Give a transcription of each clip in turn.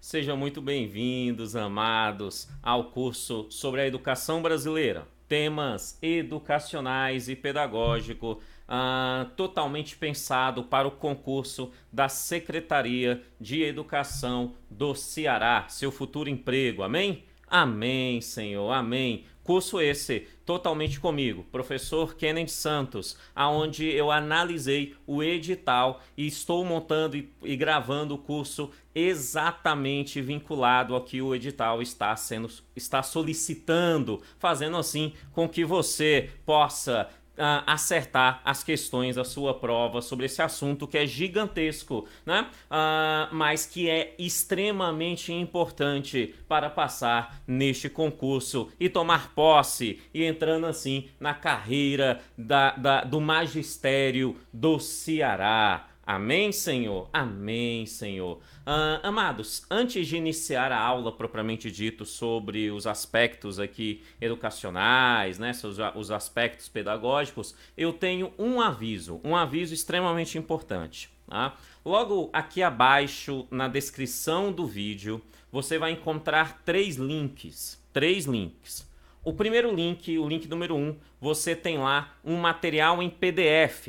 Sejam muito bem-vindos, amados, ao curso sobre a educação brasileira. Temas educacionais e pedagógicos totalmente pensado para o concurso da Secretaria de Educação do Ceará, seu futuro emprego. Amém? Amém, Senhor, amém. Curso esse totalmente comigo, professor Kennedy Santos, aonde eu analisei o edital e estou montando e gravando o curso exatamente vinculado ao que o edital está solicitando, fazendo assim com que você possa acertar as questões da sua prova sobre esse assunto que é gigantesco, né? Mas que é extremamente importante para passar neste concurso e tomar posse e entrando assim na carreira do magistério do Ceará. Amém, Senhor? Amém, Senhor. Amados, antes de iniciar a aula propriamente dito sobre os aspectos aqui educacionais, né, os aspectos pedagógicos, eu tenho um aviso extremamente importante. Tá? Logo aqui abaixo na descrição do vídeo, você vai encontrar três links. O primeiro link, o link número 1, você tem lá um material em PDF,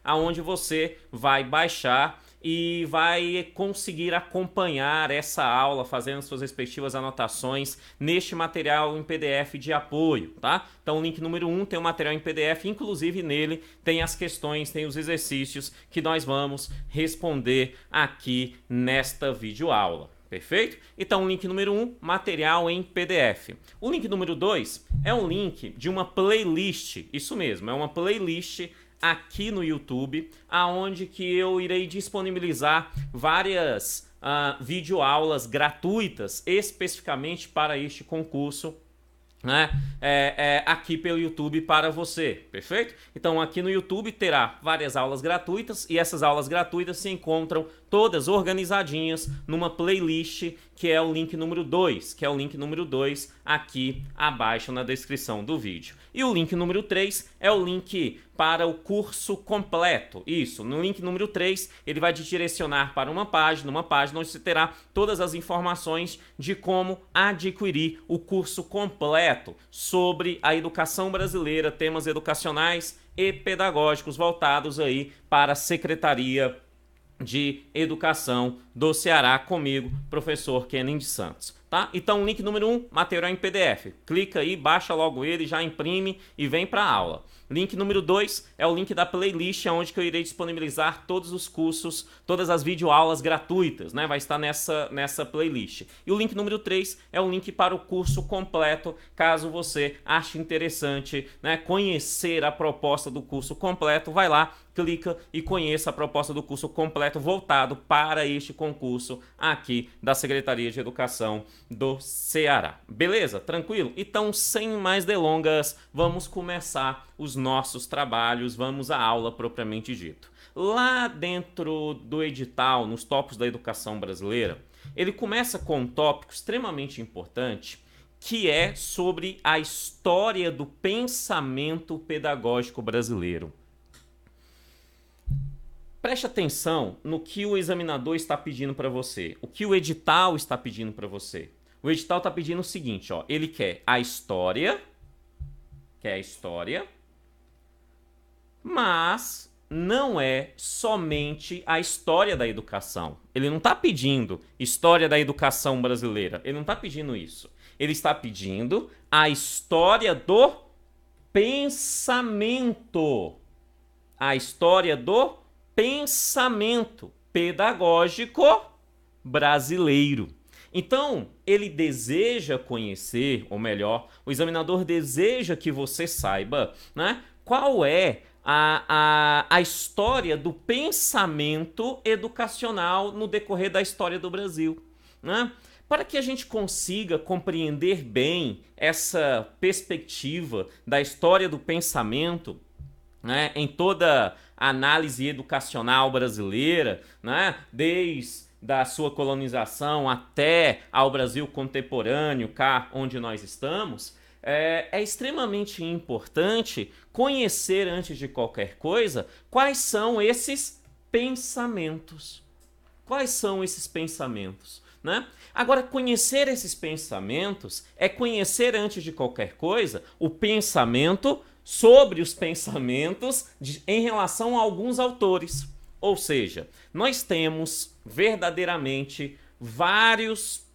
aonde você vai baixar e vai conseguir acompanhar essa aula fazendo suas respectivas anotações neste material em PDF de apoio, tá? Então o link número 1 tem o material em PDF, inclusive nele tem as questões, tem os exercícios que nós vamos responder aqui nesta videoaula. Perfeito? Então, o link número 1, material em PDF. O link número 2 é um link de uma playlist, isso mesmo, é uma playlist aqui no YouTube, aonde que eu irei disponibilizar várias videoaulas gratuitas, especificamente para este concurso, né? Aqui pelo YouTube para você, perfeito? Então aqui no YouTube terá várias aulas gratuitas e essas aulas gratuitas se encontram todas organizadinhas numa playlist que é o link número 2, aqui abaixo na descrição do vídeo. E o link número 3 é o link para o curso completo. Isso, no link número 3, ele vai te direcionar para uma página onde você terá todas as informações de como adquirir o curso completo sobre a educação brasileira, temas educacionais e pedagógicos voltados aí para a Secretaria de Educação do Ceará, comigo, professor Kennedy Santos. Tá? Então, link número 1, material em PDF. Clica aí, baixa logo ele, já imprime e vem para a aula. Link número 2 é o link da playlist, onde que eu irei disponibilizar todos os cursos, todas as videoaulas gratuitas, né? Vai estar nessa playlist. E o link número 3 é o link para o curso completo, caso você ache interessante, né, conhecer a proposta do curso completo, vai lá, clica e conheça a proposta do curso completo voltado para este concurso aqui da Secretaria de Educação do Ceará. Beleza? Tranquilo? Então, sem mais delongas, vamos começar os nossos trabalhos, vamos à aula propriamente dito. Lá dentro do edital, nos tópicos da educação brasileira, ele começa com um tópico extremamente importante, que é sobre a história do pensamento pedagógico brasileiro. Preste atenção no que o examinador está pedindo para você, o que o edital está pedindo para você. O edital está pedindo o seguinte, ó, ele quer a história, mas não é somente a história da educação. Ele não está pedindo história da educação brasileira, ele não está pedindo isso. Ele está pedindo a história do pensamento. A história do pensamento pedagógico brasileiro. Então, ele deseja conhecer, ou melhor, o examinador deseja que você saiba, né, qual é a história do pensamento educacional no decorrer da história do Brasil, né? Para que a gente consiga compreender bem essa perspectiva da história do pensamento, né, em toda a análise educacional brasileira, né, desde da sua colonização até ao Brasil contemporâneo, cá onde nós estamos, é extremamente importante conhecer, antes de qualquer coisa, quais são esses pensamentos. Quais são esses pensamentos? Né? Agora, conhecer esses pensamentos é conhecer, antes de qualquer coisa, o pensamento sobre os pensamentos em relação a alguns autores. Ou seja, nós temos verdadeiramente vários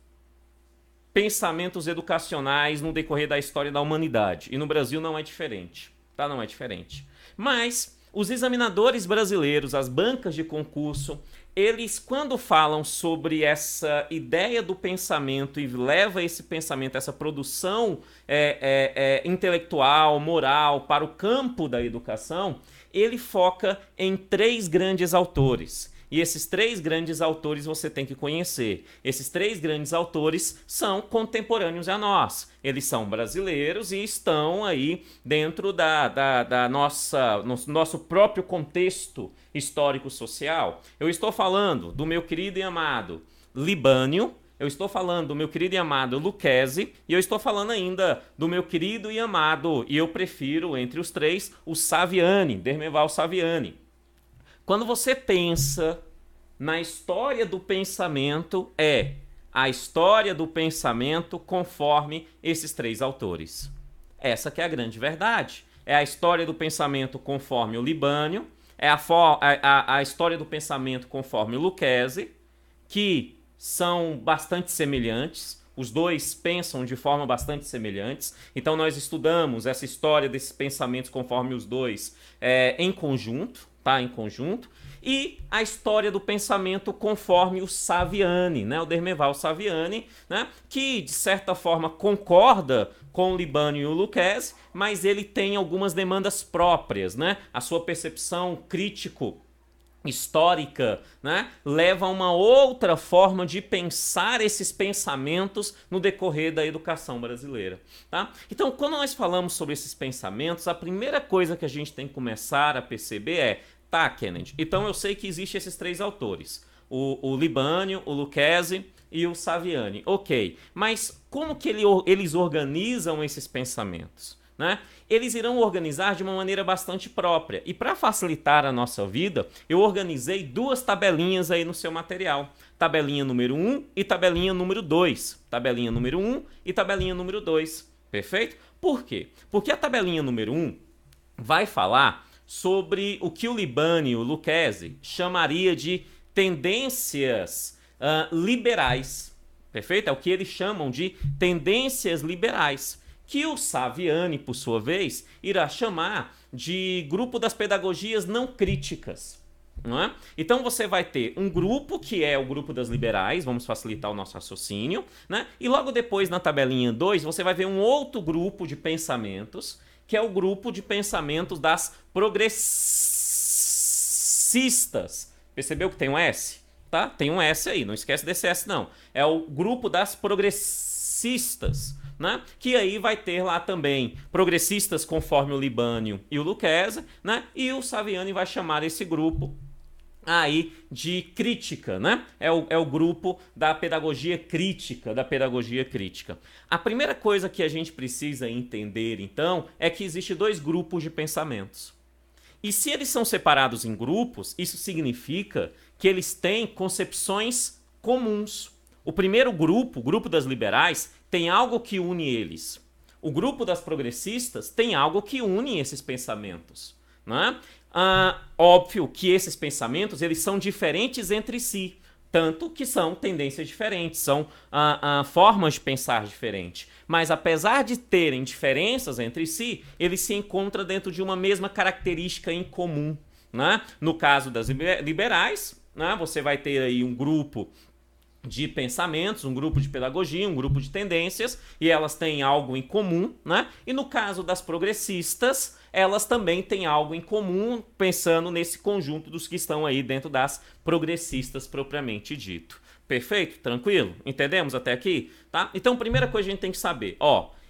pensamentos educacionais no decorrer da história da humanidade. E no Brasil não é diferente. Tá? Não é diferente. Mas os examinadores brasileiros, as bancas de concurso, eles, quando falam sobre essa ideia do pensamento e leva esse pensamento, essa produção intelectual, moral, para o campo da educação, ele foca em 3 grandes autores. E esses 3 grandes autores você tem que conhecer. Esses 3 grandes autores são contemporâneos a nós. Eles são brasileiros e estão aí dentro nosso próprio contexto histórico-social. Eu estou falando do meu querido e amado Libânio, eu estou falando do meu querido e amado Lucchesi, e eu estou falando ainda do meu querido e amado, e eu prefiro entre os 3, o Saviani, Dermeval Saviani. Quando você pensa na história do pensamento, é a história do pensamento conforme esses 3 autores. Essa que é a grande verdade. É a história do pensamento conforme o Libânio, é a história do pensamento conforme o Lucchesi, que são bastante semelhantes. Os dois pensam de forma bastante semelhantes. Então nós estudamos essa história desses pensamentos conforme os dois em conjunto. Tá, em conjunto, e a história do pensamento conforme o Saviani, né, o Dermeval Saviani, né, que de certa forma concorda com o Libânio e o Lucchesi, mas ele tem algumas demandas próprias, né, a sua percepção crítico histórica, né, leva a uma outra forma de pensar esses pensamentos no decorrer da educação brasileira. Tá? Então, quando nós falamos sobre esses pensamentos, a primeira coisa que a gente tem que começar a perceber é, tá, Kennedy, então eu sei que existem esses 3 autores, o Libânio, o Lucchesi e o Saviani. Ok, mas como que eles organizam esses pensamentos? Né? Eles irão organizar de uma maneira bastante própria. E para facilitar a nossa vida, eu organizei 2 tabelinhas aí no seu material. Tabelinha número 1 e tabelinha número 2. Tabelinha número 1 e tabelinha número 2. Perfeito? Por quê? Porque a tabelinha número 1 vai falar sobre o que o Libânio, o Lucchesi, chamaria de tendências liberais. Perfeito? É o que eles chamam de tendências liberais, que o Saviani, por sua vez, irá chamar de grupo das pedagogias não críticas. Não é? Então você vai ter um grupo que é o grupo das liberais, vamos facilitar o nosso raciocínio, né? E logo depois, na tabelinha 2, você vai ver um outro grupo de pensamentos, que é o grupo de pensamentos das progressistas. Percebeu que tem um S? Tá? Tem um S aí, não esquece desse S não. É o grupo das progressistas. Né? Que aí vai ter lá também progressistas conforme o Libânio e o Lucchesi, né? E o Saviani vai chamar esse grupo aí de crítica, né? É o grupo da pedagogia crítica, A primeira coisa que a gente precisa entender, então, é que existem 2 grupos de pensamentos. E se eles são separados em grupos, isso significa que eles têm concepções comuns. O primeiro grupo, o grupo das liberais, tem algo que une eles. O grupo das progressistas tem algo que une esses pensamentos. Né? Óbvio que esses pensamentos eles são diferentes entre si, tanto que são tendências diferentes, são formas de pensar diferentes. Mas apesar de terem diferenças entre si, eles se encontram dentro de uma mesma característica em comum. Né? No caso das liberais, né, você vai ter aí um grupo de pensamentos, um grupo de pedagogia, um grupo de tendências, e elas têm algo em comum, né? E no caso das progressistas, elas também têm algo em comum, pensando nesse conjunto dos que estão aí dentro das progressistas propriamente dito. Perfeito? Tranquilo? Entendemos até aqui? Tá? Então, primeira coisa que a gente tem que saber,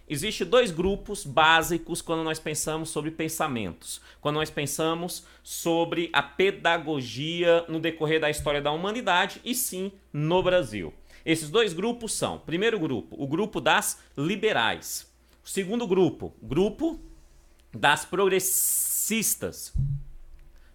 Existem 2 grupos básicos quando nós pensamos sobre pensamentos, quando nós pensamos sobre a pedagogia no decorrer da história da humanidade e sim no Brasil. Esses 2 grupos são, primeiro grupo, o grupo das liberais. O segundo grupo, grupo das progressistas.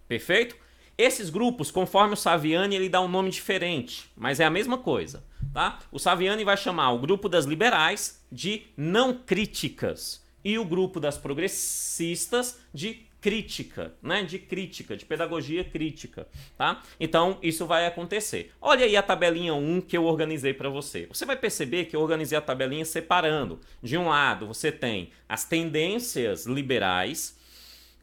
Perfeito? Esses grupos, conforme o Saviani, ele dá um nome diferente, mas é a mesma coisa, tá? O Saviani vai chamar o grupo das liberais de não críticas e o grupo das progressistas de crítica, né? De crítica, de pedagogia crítica, tá? Então, isso vai acontecer. Olha aí a tabelinha 1 que eu organizei para você. Você vai perceber que eu organizei a tabelinha separando. De um lado, você tem as tendências liberais,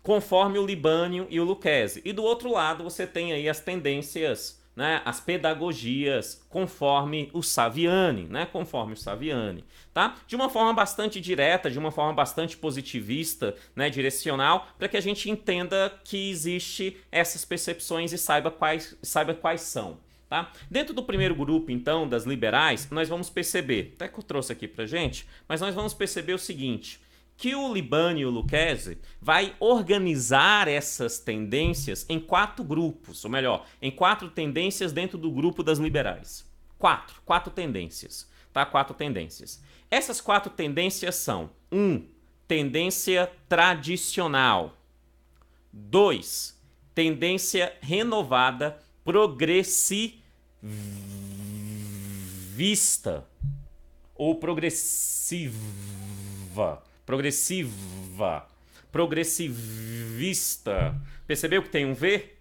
conforme o Libânio e o Lucchesi. E do outro lado, você tem aí as tendências, né, as pedagogias, conforme o Saviani, né, conforme o Saviani, tá? De uma forma bastante direta, de uma forma bastante positivista, né, direcional, para que a gente entenda que existe essas percepções e saiba quais são. Tá? Dentro do primeiro grupo, então, das liberais, nós vamos perceber, até que eu trouxe aqui pra gente, mas nós vamos perceber o seguinte, que o Libânio e o Lucchesi vai organizar essas tendências em 4 grupos, ou melhor, em 4 tendências dentro do grupo das liberais. 4 tendências, tá? 4 tendências. Essas 4 tendências são: 1. Tendência tradicional. 2. Tendência renovada progressivista ou progressivista. Percebeu que tem um V?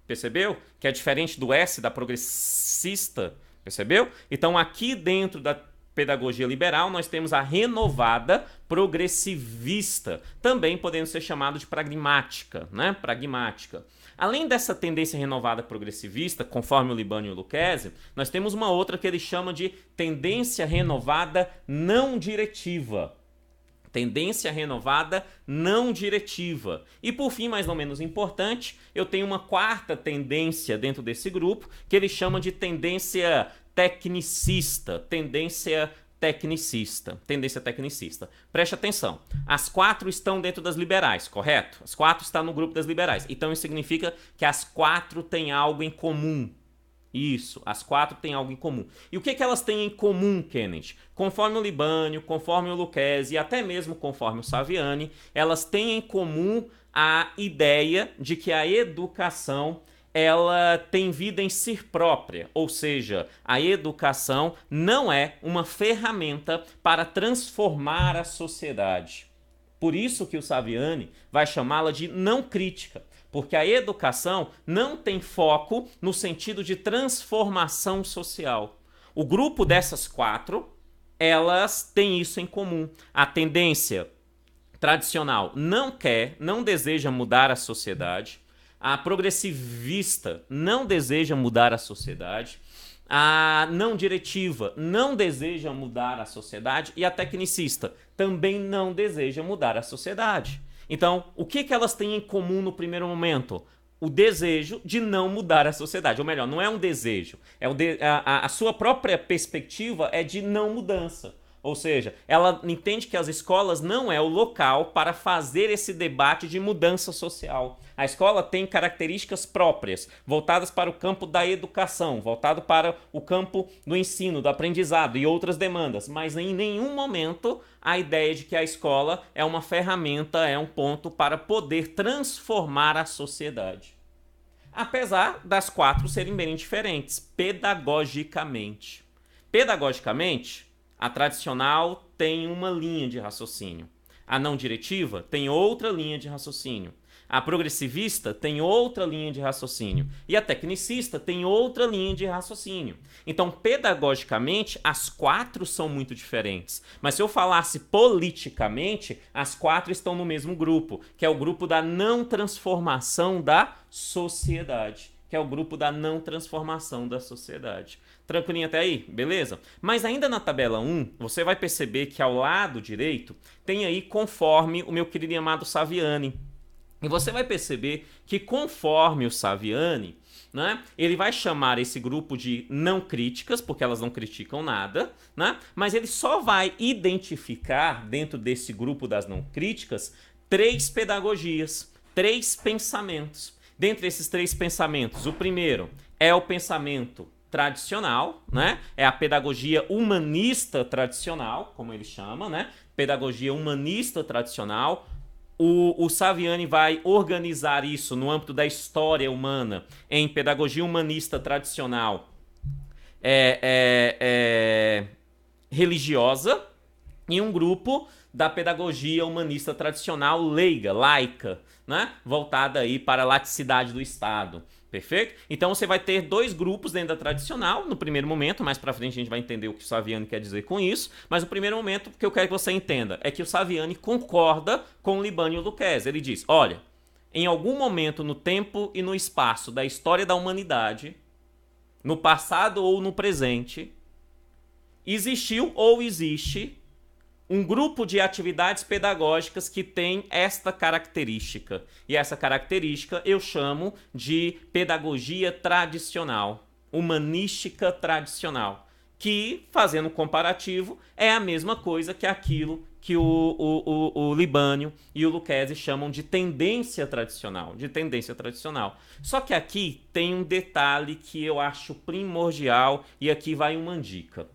Percebeu? Que é diferente do S da progressista. Percebeu? Então aqui dentro da pedagogia liberal nós temos a renovada progressivista, também podendo ser chamado de pragmática, né? Pragmática. Além dessa tendência renovada progressivista, conforme o Libânio e o Lucchesi, nós temos uma outra que ele chama de tendência renovada não diretiva. Tendência renovada não diretiva. E por fim, mais ou menos importante, eu tenho uma 4ª tendência dentro desse grupo, que ele chama de tendência tecnicista. Tendência tecnicista. Preste atenção. As 4 estão dentro das liberais, correto? As 4 estão no grupo das liberais. Então isso significa que as 4 têm algo em comum. Isso, as 4 têm algo em comum. E o que elas têm em comum, Kenneth? Conforme o Libânio, conforme o Lucchesi e até mesmo conforme o Saviani, elas têm em comum a ideia de que a educação ela tem vida em si própria, ou seja, a educação não é uma ferramenta para transformar a sociedade. Por isso que o Saviani vai chamá-la de não crítica. Porque a educação não tem foco no sentido de transformação social. O grupo dessas 4, elas têm isso em comum. A tendência tradicional não deseja mudar a sociedade. A progressivista não deseja mudar a sociedade. A não diretiva não deseja mudar a sociedade. E a tecnicista também não deseja mudar a sociedade. Então, o que elas têm em comum no primeiro momento? O desejo de não mudar a sociedade. Ou melhor, não é um desejo. A sua própria perspectiva é de não mudança. Ou seja, ela entende que as escolas não é o local para fazer esse debate de mudança social. A escola tem características próprias, voltadas para o campo da educação, voltado para o campo do ensino, do aprendizado e outras demandas, mas em nenhum momento a ideia de que a escola é uma ferramenta, é um ponto para poder transformar a sociedade. Apesar das 4 serem bem diferentes, pedagogicamente. Pedagogicamente, a tradicional tem uma linha de raciocínio. A não diretiva tem outra linha de raciocínio. A progressivista tem outra linha de raciocínio. E a tecnicista tem outra linha de raciocínio. Então, pedagogicamente, as 4 são muito diferentes. Mas se eu falasse politicamente, as 4 estão no mesmo grupo, que é o grupo da não transformação da sociedade. Tranquilinho até aí? Beleza? Mas ainda na tabela 1, você vai perceber que ao lado direito tem aí conforme o meu querido e amado Saviani. E você vai perceber que conforme o Saviani, né, ele vai chamar esse grupo de não críticas, porque elas não criticam nada, né, mas ele só vai identificar dentro desse grupo das não críticas 3 pedagogias, 3 pensamentos. Dentre esses 3 pensamentos, o primeiro é o pensamento tradicional, né? É a pedagogia humanista tradicional, como ele chama, né? Pedagogia humanista tradicional, o Saviani vai organizar isso no âmbito da história humana em pedagogia humanista tradicional religiosa e um grupo da pedagogia humanista tradicional leiga, laica, né? Voltada aí para a laicidade do Estado. Perfeito? Então você vai ter dois grupos dentro da tradicional, no primeiro momento, mais pra frente a gente vai entender o que o Saviani quer dizer com isso, mas no primeiro momento, o que eu quero que você entenda é que o Saviani concorda com o Libânio Lucchesi. Ele diz, olha, em algum momento no tempo e no espaço da história da humanidade, no passado ou no presente, existiu ou existe um grupo de atividades pedagógicas que tem esta característica. E essa característica eu chamo de pedagogia tradicional, humanística tradicional, que, fazendo um comparativo, é a mesma coisa que aquilo que o Libânio e o Lucchesi chamam de tendência tradicional, Só que aqui tem um detalhe que eu acho primordial e aqui vai uma dica.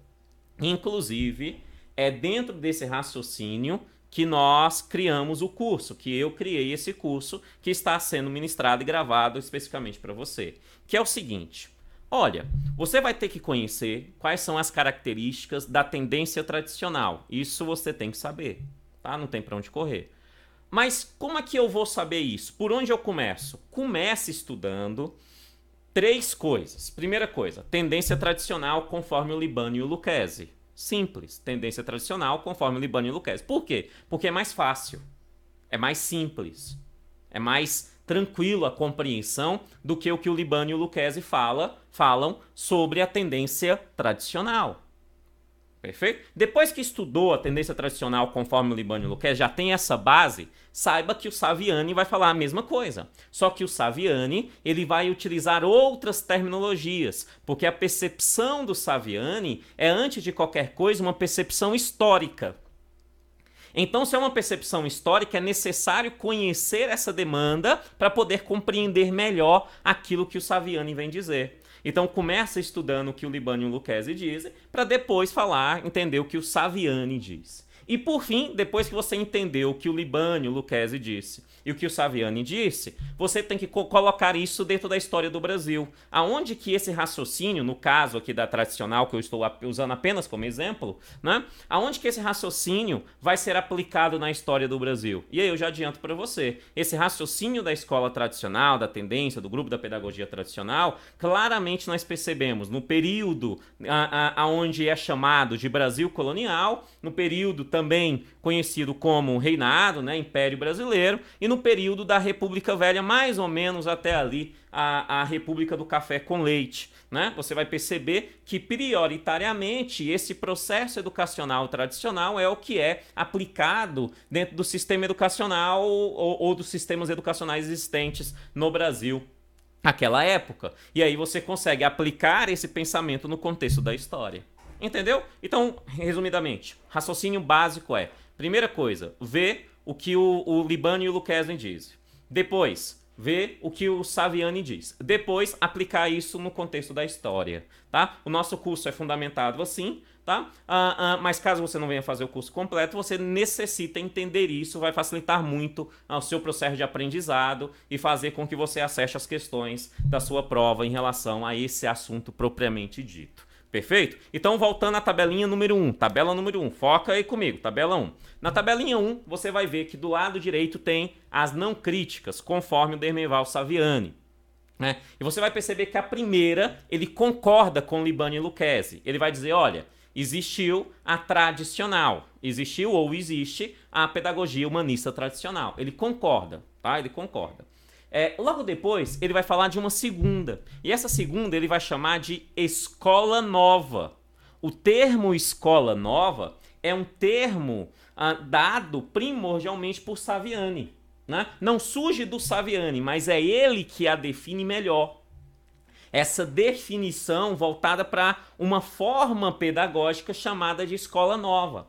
Inclusive, é dentro desse raciocínio que nós criamos o curso, que eu criei esse curso que está sendo ministrado e gravado especificamente para você. Que é o seguinte, olha, você vai ter que conhecer quais são as características da tendência tradicional. Isso você tem que saber, tá? Não tem para onde correr. Mas como é que eu vou saber isso? Por onde eu começo? Comece estudando 3 coisas. Primeira coisa, tendência tradicional conforme o Libânio e o Lucchesi. Simples, tendência tradicional conforme o Libânio e o Lucchesi. Por quê? Porque é mais fácil, é mais simples, é mais tranquilo a compreensão do que o Libânio e o Lucchesi falam sobre a tendência tradicional. Perfeito? Depois que estudou a tendência tradicional conforme o Libânio e o Lucchesi, já tem essa base, saiba que o Saviani vai falar a mesma coisa. Só que o Saviani, ele vai utilizar outras terminologias, porque a percepção do Saviani é, antes de qualquer coisa, uma percepção histórica. Então, se é uma percepção histórica, é necessário conhecer essa demanda para poder compreender melhor aquilo que o Saviani vem dizer. Então começa estudando o que o Libânio e o Lucchesi dizem, para depois entender o que o Saviani diz. E por fim, depois que você entendeu o que o Libânio, o Lucchesi disse e o que o Saviani disse, você tem que colocar isso dentro da história do Brasil. Aonde que esse raciocínio, no caso aqui da tradicional, que eu estou usando apenas como exemplo, né? Aonde que esse raciocínio vai ser aplicado na história do Brasil? E aí eu já adianto para você, esse raciocínio da escola tradicional, da tendência, do grupo da pedagogia tradicional, claramente nós percebemos no período aonde é chamado de Brasil colonial, no período também conhecido como reinado, né, Império Brasileiro, e no período da República Velha, mais ou menos até ali a República do Café com Leite. Né? Você vai perceber que prioritariamente esse processo educacional tradicional é o que é aplicado dentro do sistema educacional ou dos sistemas educacionais existentes no Brasil naquela época. E aí você consegue aplicar esse pensamento no contexto da história. Entendeu? Então, resumidamente, raciocínio básico é, primeira coisa, ver o que o Libânio e o Lucchesi dizem. Depois, ver o que o Saviani diz. Depois, aplicar isso no contexto da história, tá? O nosso curso é fundamentado assim, tá? Mas caso você não venha fazer o curso completo, você necessita entender isso, vai facilitar muito o seu processo de aprendizado e fazer com que você acesse as questões da sua prova em relação a esse assunto propriamente dito. Perfeito? Então, voltando à tabelinha número 1. Tabela número 1. Foca aí comigo. Tabela 1. Na tabelinha 1, você vai ver que do lado direito tem as não críticas, conforme o Dermeval Saviani. Né? E você vai perceber que a primeira, ele concorda com Libânio e Lucchesi. Ele vai dizer, olha, existiu a tradicional. Existiu ou existe a pedagogia humanista tradicional. Ele concorda, tá? Ele concorda. Logo depois, ele vai falar de uma segunda. E essa segunda ele vai chamar de escola nova. O termo escola nova é um termo dado primordialmente por Saviani. Né? Não surge do Saviani, mas é ele que a define melhor. Essa definição voltada para uma forma pedagógica chamada de escola nova.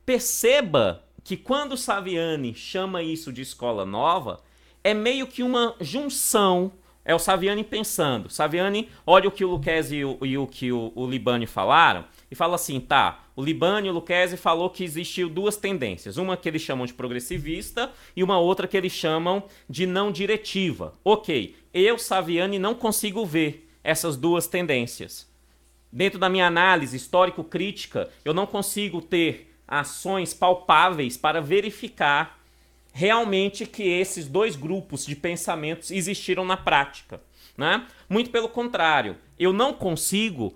Perceba que quando Saviani chama isso de escola nova, é meio que uma junção, É o Saviani pensando. Saviani olha o que o Lucchesi e o que o Libani falaram e fala assim, tá, o Libani e o Lucchesi falou que existiu duas tendências. Uma que eles chamam de progressivista e uma outra que eles chamam de não diretiva. Ok, eu, Saviani, não consigo ver essas duas tendências. Dentro da minha análise histórico-crítica, eu não consigo ter ações palpáveis para verificar realmente que esses dois grupos de pensamentos existiram na prática, né? Muito pelo contrário, eu não consigo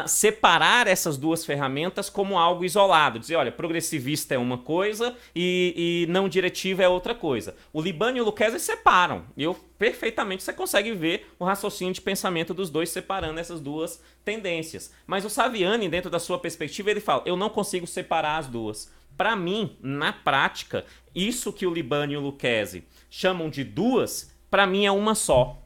separar essas duas ferramentas como algo isolado, dizer, olha, progressivista é uma coisa e não diretiva é outra coisa. O Libani e o Lucchesi separam, perfeitamente você consegue ver o raciocínio de pensamento dos dois separando essas duas tendências. Mas o Saviani, dentro da sua perspectiva, ele fala, eu não consigo separar as duas. Para mim, na prática, isso que o Libani e o Lucchesi chamam de duas, para mim é uma só.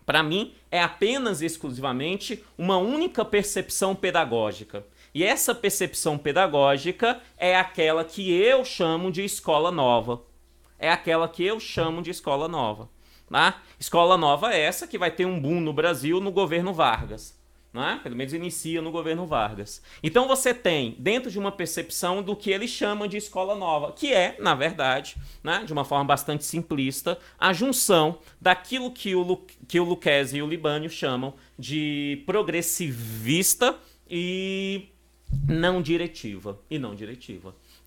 Para mim, é apenas e exclusivamente uma única percepção pedagógica. E essa percepção pedagógica é aquela que eu chamo de escola nova. É aquela que eu chamo de escola nova. Tá? Escola nova é essa que vai ter um boom no Brasil no governo Vargas. Né? Pelo menos inicia no governo Vargas. Então você tem, dentro de uma percepção do que ele chama de escola nova, que é, na verdade, né, de uma forma bastante simplista, a junção daquilo que o Lucchesi e o Libani chamam de progressivista e não diretiva.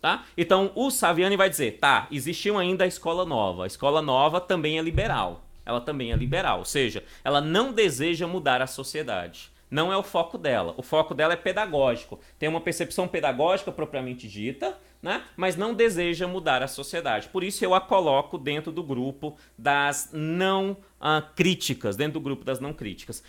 Tá? Então o Saviani vai dizer, tá, existiu ainda a escola nova. A escola nova também é liberal. Ela também é liberal, ou seja, ela não deseja mudar a sociedade. Não é o foco dela. O foco dela é pedagógico. Tem uma percepção pedagógica propriamente dita, né? Mas não deseja mudar a sociedade. Por isso eu a coloco dentro do grupo das não críticas.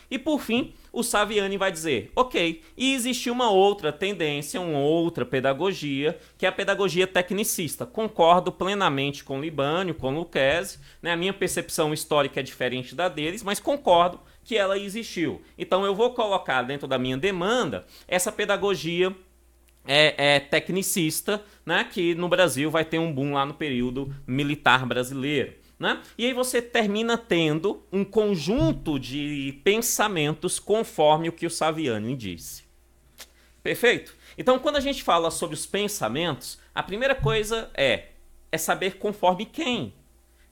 E por fim, o Saviani vai dizer, ok, e existe uma outra tendência, uma outra pedagogia, que é a pedagogia tecnicista. Concordo plenamente com o Libani, com o Lucchesi, né? A minha percepção histórica é diferente da deles, mas concordo que ela existiu. Então eu vou colocar dentro da minha demanda essa pedagogia tecnicista, né, que no Brasil vai ter um boom lá no período militar brasileiro. Né? E aí você termina tendo um conjunto de pensamentos conforme o que o Saviani disse. Perfeito? Então quando a gente fala sobre os pensamentos, a primeira coisa é saber conforme quem.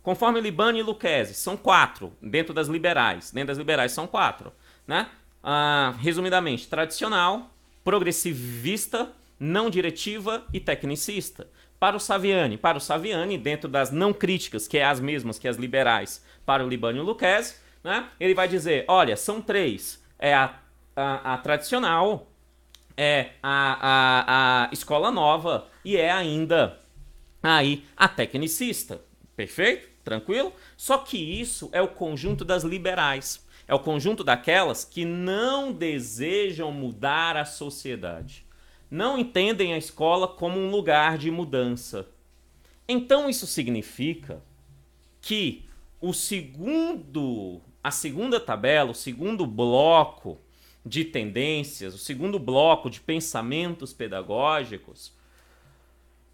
Conforme Libani e Lucchesi, são 4 dentro das liberais. Dentro das liberais são 4. Né? Resumidamente, tradicional, progressivista, não diretiva e tecnicista. Para o Saviani, dentro das não críticas, que é as mesmas que as liberais, para o Libani e o Lucchesi, né? Ele vai dizer, olha, são 3. É a tradicional, é a escola nova e é ainda aí a tecnicista. Perfeito? Tranquilo? Só que isso é o conjunto das liberais. É o conjunto daquelas que não desejam mudar a sociedade. Não entendem a escola como um lugar de mudança. Então isso significa que a segunda tabela, o segundo bloco de tendências, o segundo bloco de pensamentos pedagógicos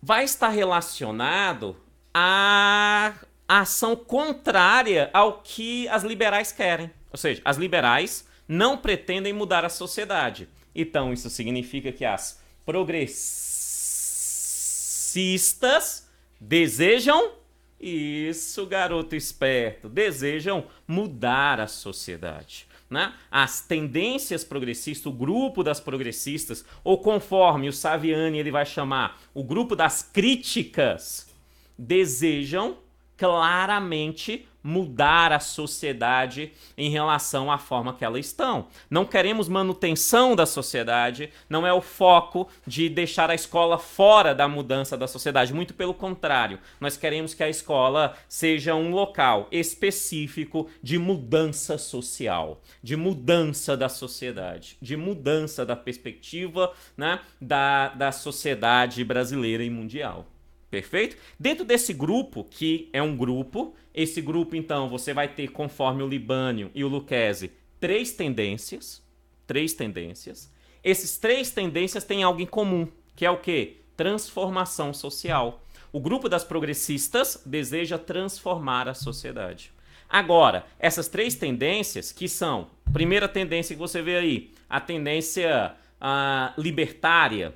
vai estar relacionado à ação contrária ao que as liberais querem. Ou seja, as liberais não pretendem mudar a sociedade. Então isso significa que as progressistas desejam, isso, garoto esperto, desejam mudar a sociedade. Né? As tendências progressistas, o grupo das progressistas, ou conforme o Saviani ele vai chamar, o grupo das críticas, desejam claramente mudar a sociedade em relação à forma que elas estão. Não queremos manutenção da sociedade, não é o foco de deixar a escola fora da mudança da sociedade, muito pelo contrário, nós queremos que a escola seja um local específico de mudança social, de mudança da sociedade, de mudança da perspectiva, né, da sociedade brasileira e mundial. Perfeito? Dentro desse grupo, que é um grupo, esse grupo, então, você vai ter, conforme o Libani e o Lucchesi, 3 tendências. Esses 3 tendências têm algo em comum, que é o quê? Transformação social. O grupo das progressistas deseja transformar a sociedade. Agora, essas três tendências que são, primeira tendência que você vê aí, a tendência libertária,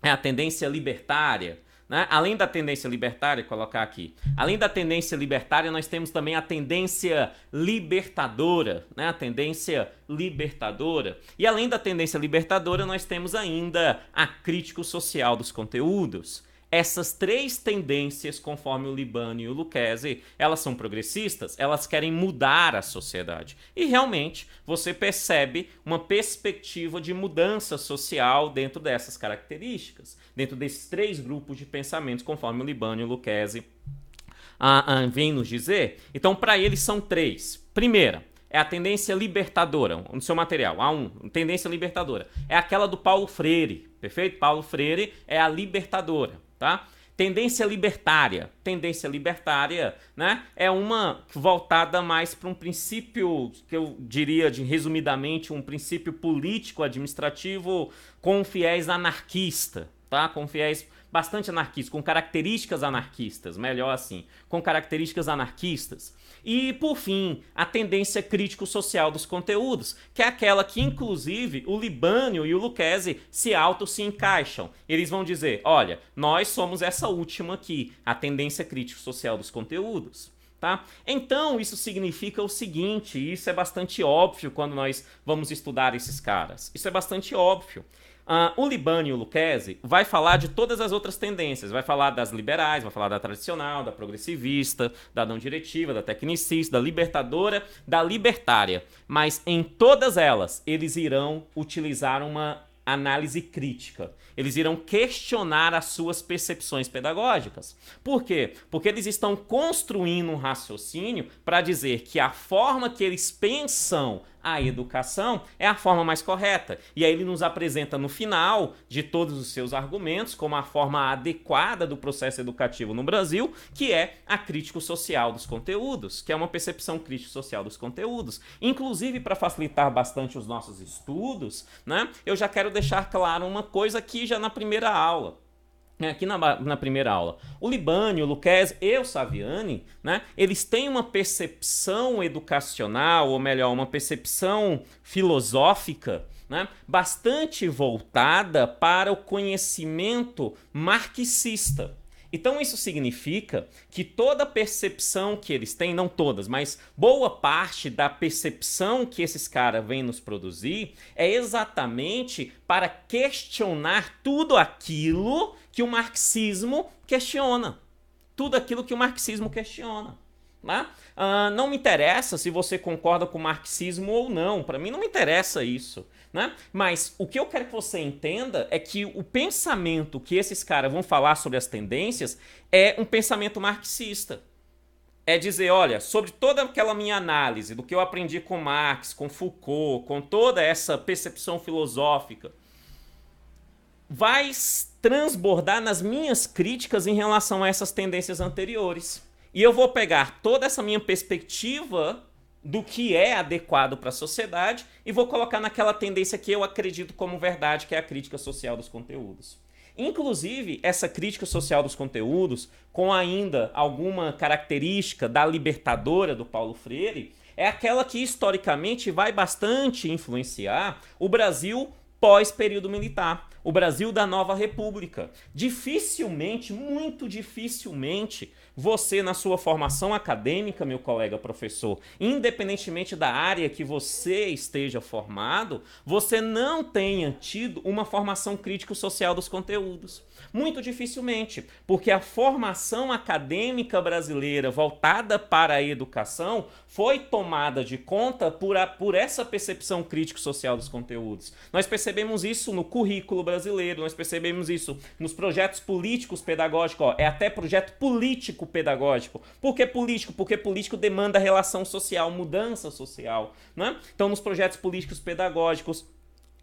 a tendência libertária, né? Além da tendência libertária, colocar aqui, além da tendência libertária, nós temos também a tendência libertadora, né? A tendência libertadora. E além da tendência libertadora, nós temos ainda a crítico social dos conteúdos. Essas três tendências, conforme o Libânio e o Lucchesi, elas são progressistas, elas querem mudar a sociedade. E realmente você percebe uma perspectiva de mudança social dentro dessas características, dentro desses três grupos de pensamentos, conforme o Libânio e o Lucchesi vêm nos dizer. Então, para eles são três. Primeira, é a tendência libertadora, no seu material, A1, tendência libertadora. É aquela do Paulo Freire, perfeito? Paulo Freire é a libertadora. Tá? Tendência libertária, né, é uma voltada mais para um princípio, que eu diria resumidamente, um princípio político-administrativo com fiéis anarquista, tá? Com fiéis bastante anarquistas, com características anarquistas, melhor assim, com características anarquistas. E, por fim, a tendência crítico-social dos conteúdos, que é aquela que, inclusive, o Libânio e o Lucchesi se encaixam. Eles vão dizer, olha, nós somos essa última aqui, a tendência crítico-social dos conteúdos. Tá? Então, isso significa o seguinte, e isso é bastante óbvio quando nós vamos estudar esses caras. Isso é bastante óbvio. O Libânio e o Lucchesi vai falar de todas as outras tendências, vai falar das liberais, vai falar da tradicional, da progressivista, da não diretiva, da tecnicista, da libertadora, da libertária, mas em todas elas eles irão utilizar uma análise crítica. Eles irão questionar as suas percepções pedagógicas. Por quê? Porque eles estão construindo um raciocínio para dizer que a forma que eles pensam a educação é a forma mais correta. E aí ele nos apresenta no final de todos os seus argumentos como a forma adequada do processo educativo no Brasil, que é a crítico social dos conteúdos, que é uma percepção crítico social dos conteúdos. Inclusive, para facilitar bastante os nossos estudos, né, eu já quero deixar claro uma coisa aqui já na primeira aula. Aqui na primeira aula, o Libânio, o Lucchesi e o Saviani, né, eles têm uma percepção educacional, ou melhor, uma percepção filosófica, né, bastante voltada para o conhecimento marxista. Então isso significa que toda percepção que eles têm, não todas, mas boa parte da percepção que esses caras vêm nos produzir é exatamente para questionar tudo aquilo que o marxismo questiona. Tudo aquilo que o marxismo questiona. Né? Não me interessa se você concorda com o marxismo ou não, para mim não me interessa isso. Né? Mas o que eu quero que você entenda é que o pensamento que esses caras vão falar sobre as tendências é um pensamento marxista. É dizer, olha, sobre toda aquela minha análise do que eu aprendi com Marx, com Foucault, com toda essa percepção filosófica, vai transbordar nas minhas críticas em relação a essas tendências anteriores. E eu vou pegar toda essa minha perspectiva do que é adequado para a sociedade e vou colocar naquela tendência que eu acredito como verdade, que é a crítica social dos conteúdos. Inclusive, essa crítica social dos conteúdos, com ainda alguma característica da libertadora do Paulo Freire, é aquela que historicamente vai bastante influenciar o Brasil pós-período militar, o Brasil da nova república. Dificilmente, muito dificilmente, você na sua formação acadêmica, meu colega professor, independentemente da área que você esteja formado, você não tenha tido uma formação crítico-social dos conteúdos. Muito dificilmente, porque a formação acadêmica brasileira voltada para a educação foi tomada de conta por essa percepção crítico-social dos conteúdos. Nós percebemos isso no currículo brasileiro, nós percebemos isso nos projetos políticos pedagógicos, é até projeto político pedagógico. Por que político? Porque político demanda relação social, mudança social. Né? Então, nos projetos políticos pedagógicos,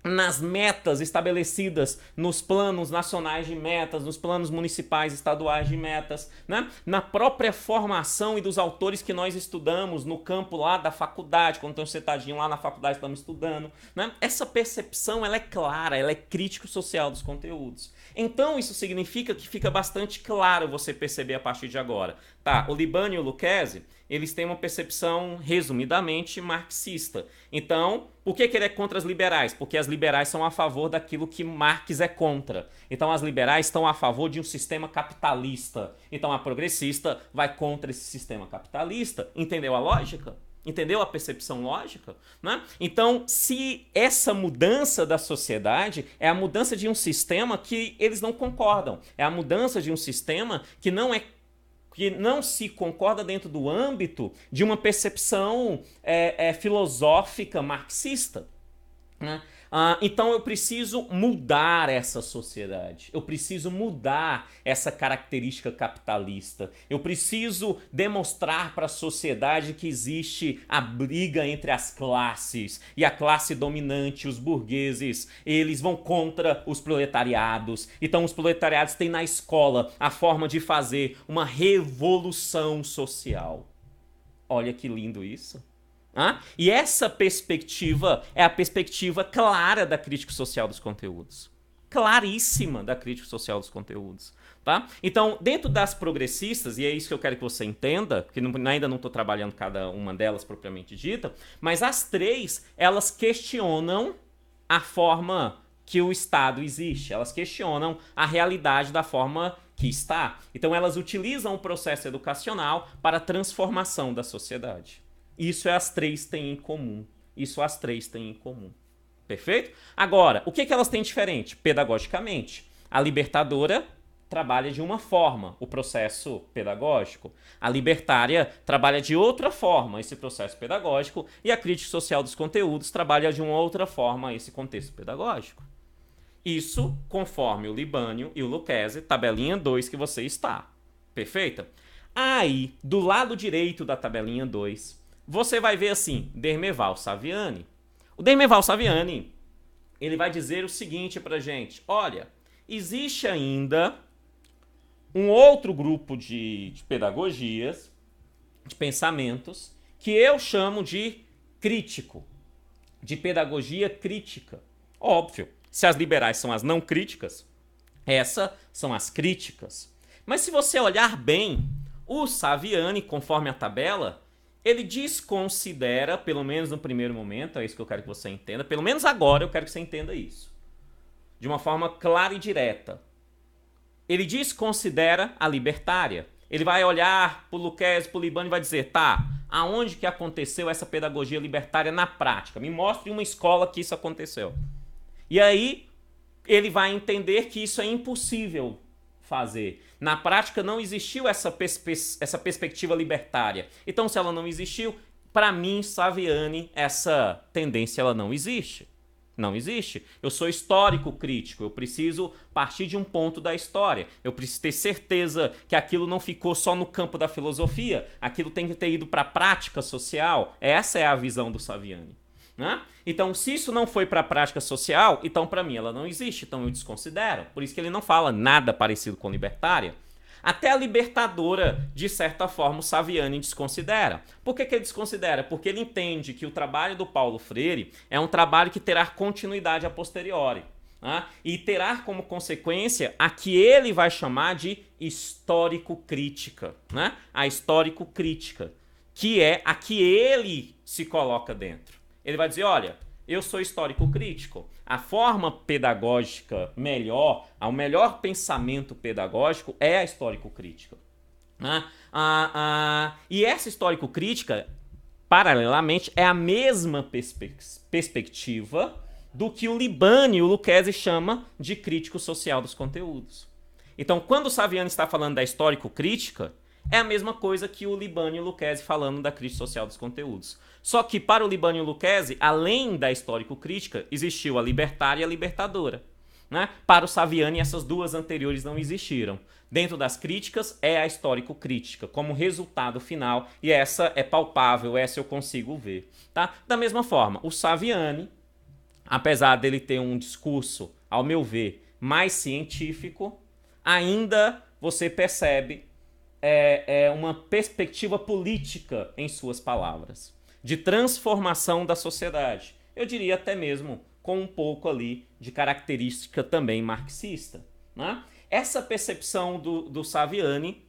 nas metas estabelecidas nos planos nacionais de metas, nos planos municipais estaduais de metas, né? Na própria formação e dos autores que nós estudamos no campo lá da faculdade, quando estamos sentadinhos lá na faculdade estamos estudando, né? Essa percepção ela é clara, ela é crítico-social dos conteúdos. Então isso significa que fica bastante claro você perceber a partir de agora. Tá, o Libânio e o Lucchesi, eles têm uma percepção, resumidamente, marxista. Então, por que ele é contra as liberais? Porque as liberais são a favor daquilo que Marx é contra. Então, as liberais estão a favor de um sistema capitalista. Então, a progressista vai contra esse sistema capitalista. Entendeu a lógica? Entendeu a percepção lógica? Né? Então, se essa mudança da sociedade é a mudança de um sistema que eles não concordam, é a mudança de um sistema que não se concorda dentro do âmbito de uma percepção filosófica marxista, né? Então eu preciso mudar essa sociedade, eu preciso mudar essa característica capitalista, eu preciso demonstrar para a sociedade que existe a briga entre as classes, e a classe dominante, os burgueses, eles vão contra os proletariados. Então os proletariados têm na escola a forma de fazer uma revolução social. Olha que lindo isso. E essa perspectiva é a perspectiva clara da crítica social dos conteúdos. Claríssima da crítica social dos conteúdos. Tá? Então, dentro das progressistas, e é isso que eu quero que você entenda, que ainda não estou trabalhando cada uma delas propriamente dita, mas as três, elas questionam a forma que o Estado existe, elas questionam a realidade da forma que está. Então, elas utilizam o processo educacional para a transformação da sociedade. Isso as três têm em comum. Isso as três têm em comum. Perfeito? Agora, o que elas têm diferente? Pedagogicamente. A libertadora trabalha de uma forma o processo pedagógico. A libertária trabalha de outra forma esse processo pedagógico. E a crítica social dos conteúdos trabalha de uma outra forma esse contexto pedagógico. Isso conforme o Libânio e o Lucchese, tabelinha 2 que você está. Perfeita? Aí, do lado direito da tabelinha 2, você vai ver assim, Dermeval Saviani. O Dermeval Saviani, ele vai dizer o seguinte pra gente: olha, existe ainda um outro grupo de pedagogias, de pensamentos, que eu chamo de crítico, de pedagogia crítica. Óbvio, se as liberais são as não críticas, essas são as críticas. Mas se você olhar bem, o Saviani, conforme a tabela, ele desconsidera, pelo menos no primeiro momento, é isso que eu quero que você entenda, pelo menos agora eu quero que você entenda isso, de uma forma clara e direta. Ele desconsidera a libertária. Ele vai olhar para o Lucchese, para o Libânio e vai dizer, tá, aonde que aconteceu essa pedagogia libertária na prática? Me mostre uma escola que isso aconteceu. E aí ele vai entender que isso é impossível fazer. Na prática não existiu essa perspectiva libertária. Então, se ela não existiu, para mim, Saviani, essa tendência ela não existe. Não existe. Eu sou histórico crítico, eu preciso partir de um ponto da história. Eu preciso ter certeza que aquilo não ficou só no campo da filosofia, aquilo tem que ter ido para a prática social. Essa é a visão do Saviani. Né? Então, se isso não foi para a prática social, então para mim ela não existe, então eu desconsidero. Por isso que ele não fala nada parecido com libertária. Até a libertadora, de certa forma, o Saviani desconsidera. Por que ele desconsidera? Porque ele entende que o trabalho do Paulo Freire é um trabalho que terá continuidade a posteriori. Né? E terá como consequência a que ele vai chamar de histórico-crítica. Né? A histórico-crítica, que é a que ele se coloca dentro. Ele vai dizer, olha, eu sou histórico crítico. A forma pedagógica melhor, o melhor pensamento pedagógico é a histórico crítica. E essa histórico crítica, paralelamente, é a mesma perspectiva do que o Libânio e o Lucchese chama de crítico social dos conteúdos. Então, quando o Saviani está falando da histórico crítica, é a mesma coisa que o Libânio e o Lucchese falando da crítica social dos conteúdos. Só que para o Libânio e o Lucchese, além da histórico-crítica, existiu a libertária e a libertadora. Né? Para o Saviani, essas duas anteriores não existiram. Dentro das críticas, é a histórico-crítica, como resultado final, e essa é palpável, essa eu consigo ver. Tá? Da mesma forma, o Saviani, apesar dele ter um discurso, ao meu ver, mais científico, ainda você percebe uma perspectiva política em suas palavras, de transformação da sociedade. Eu diria até mesmo com um pouco ali de característica também marxista. Né? Essa percepção do Saviani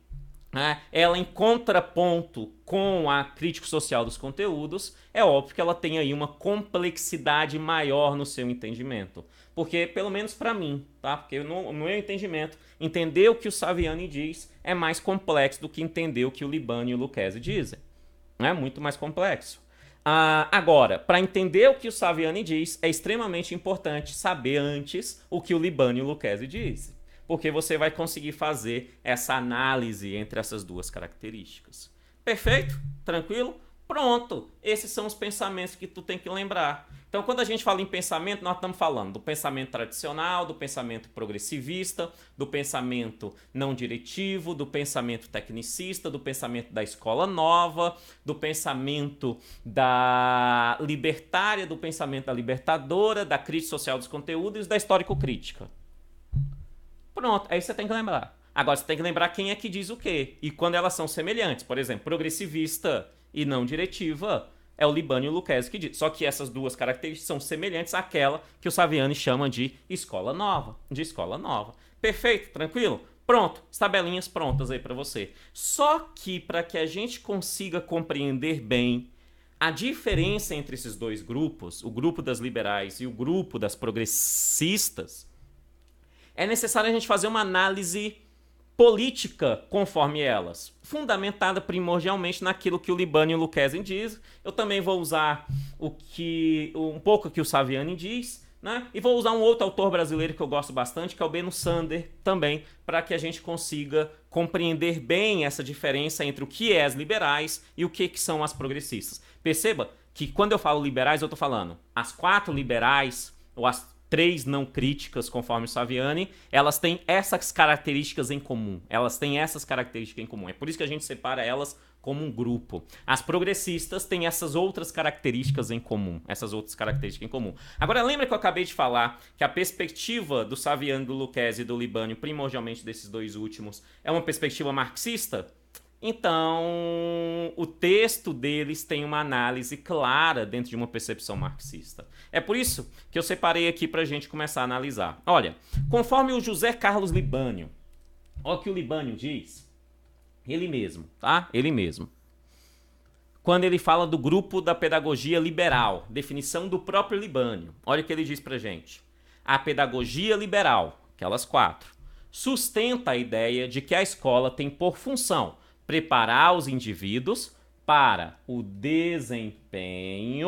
né, ela em contraponto com a crítica social dos conteúdos, é óbvio que ela tem aí uma complexidade maior no seu entendimento. Porque, pelo menos para mim, tá? Porque no meu entendimento, entender o que o Saviani diz é mais complexo do que entender o que o Libani e o Lucchesi dizem. É muito mais complexo. Agora, para entender o que o Saviani diz, é extremamente importante saber antes o que o Libani e o Lucchesi dizem. Porque você vai conseguir fazer essa análise entre essas duas características. Perfeito? Tranquilo? Pronto! Esses são os pensamentos que tu tem que lembrar. Então, quando a gente fala em pensamento, nós estamos falando do pensamento tradicional, do pensamento progressivista, do pensamento não diretivo, do pensamento tecnicista, do pensamento da escola nova, do pensamento da libertária, do pensamento da libertadora, da crítica social dos conteúdos e da histórico-crítica. Pronto, aí você tem que lembrar. Agora você tem que lembrar quem é que diz o quê e quando elas são semelhantes. Por exemplo, progressivista e não diretiva é o Libani e o Lucchesi que diz. Só que essas duas características são semelhantes àquela que o Saviani chama de escola nova. Perfeito? Tranquilo? Pronto, as tabelinhas prontas aí para você. Só que para que a gente consiga compreender bem a diferença entre esses dois grupos, o grupo das liberais e o grupo das progressistas, é necessário a gente fazer uma análise política conforme elas, fundamentada primordialmente naquilo que o Libani e o Lucchesi dizem. Eu também vou usar um pouco que o Saviani diz, né? E vou usar um outro autor brasileiro que eu gosto bastante, que é o Beno Sander, também, para que a gente consiga compreender bem essa diferença entre o que é as liberais e o que são as progressistas. Perceba que quando eu falo liberais, eu estou falando as 4 liberais, ou as 3 não críticas, conforme o Saviani, elas têm essas características em comum. É por isso que a gente separa elas como um grupo. As progressistas têm essas outras características em comum. Agora, lembra que eu acabei de falar que a perspectiva do Saviani, do Lucchesi e do Libani, primordialmente desses dois últimos, é uma perspectiva marxista? Então, o texto deles tem uma análise clara dentro de uma percepção marxista. É por isso que eu separei aqui para a gente começar a analisar. Olha, conforme o José Carlos Libânio, olha o que o Libânio diz, ele mesmo, tá? Ele mesmo. Quando ele fala do grupo da pedagogia liberal, definição do próprio Libânio, olha o que ele diz pra gente. A pedagogia liberal, aquelas 4, sustenta a ideia de que a escola tem por função preparar os indivíduos para o desempenho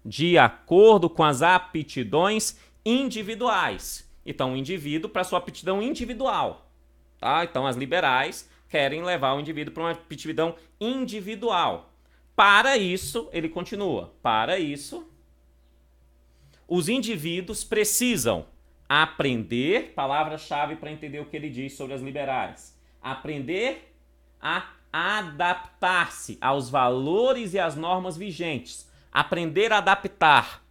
de acordo com as aptidões individuais. Então, o indivíduo para sua aptidão individual. Tá? Então, as liberais querem levar o indivíduo para uma aptidão individual. Para isso, ele continua, para isso, os indivíduos precisam aprender, palavra-chave para entender o que ele diz sobre as liberais, aprender a adaptar-se aos valores e às normas vigentes. Aprender a adaptar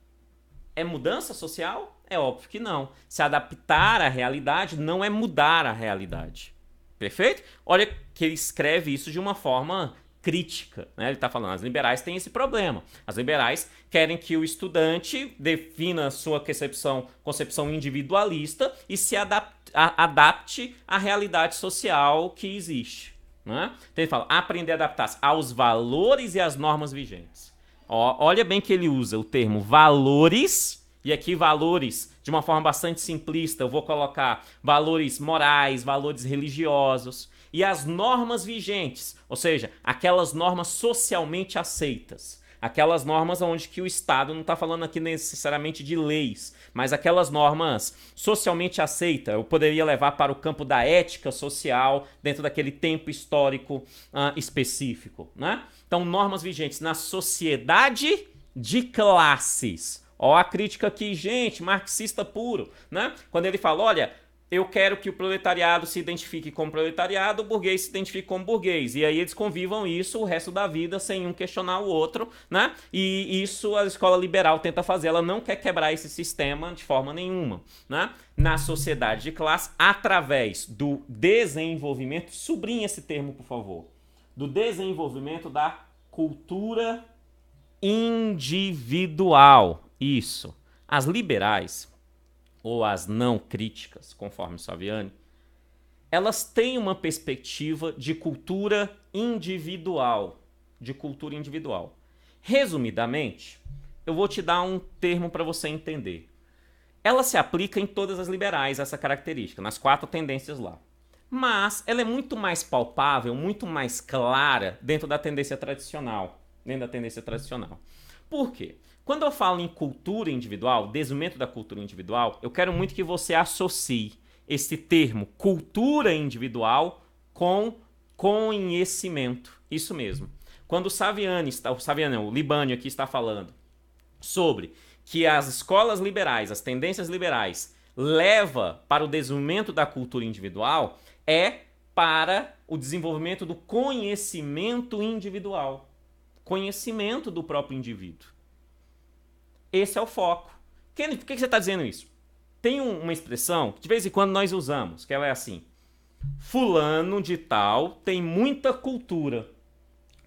é mudança social? É óbvio que não. Se adaptar à realidade não é mudar a realidade. Perfeito? Olha que ele escreve isso de uma forma crítica, né? Ele está falando, as liberais têm esse problema. As liberais querem que o estudante defina sua concepção individualista e se adapte à realidade social que existe. Né? Então ele fala, aprender a adaptar-se aos valores e às normas vigentes. Olha bem que ele usa o termo valores, e aqui valores de uma forma bastante simplista, eu vou colocar valores morais, valores religiosos, e as normas vigentes, ou seja, aquelas normas socialmente aceitas. Aquelas normas onde que o Estado não está falando aqui necessariamente de leis, mas aquelas normas socialmente aceitas, eu poderia levar para o campo da ética social dentro daquele tempo histórico específico, né? Então, normas vigentes na sociedade de classes. Ó a crítica aqui, gente, marxista puro, né? Quando ele fala, olha, eu quero que o proletariado se identifique como proletariado, o burguês se identifique como burguês. E aí eles convivam isso o resto da vida sem um questionar o outro, né? E isso a escola liberal tenta fazer. Ela não quer quebrar esse sistema de forma nenhuma, né? Na sociedade de classe, através do desenvolvimento, sublinhe esse termo, por favor, do desenvolvimento da cultura individual. Isso. As liberais ou as não críticas, conforme o Saviani, elas têm uma perspectiva de cultura individual. De cultura individual. Resumidamente, eu vou te dar um termo para você entender. Ela se aplica em todas as liberais, essa característica, nas 4 tendências lá. Mas ela é muito mais palpável, muito mais clara dentro da tendência tradicional. Por quê? Quando eu falo em cultura individual, desenvolvimento da cultura individual, eu quero muito que você associe esse termo cultura individual com conhecimento. Isso mesmo. Quando o Libânio aqui está falando sobre que as escolas liberais, as tendências liberais, leva para o desenvolvimento da cultura individual, é para o desenvolvimento do conhecimento individual. Conhecimento do próprio indivíduo. Esse é o foco. Por que você está dizendo isso? Tem uma expressão que de vez em quando nós usamos, que ela é assim: fulano de tal tem muita cultura.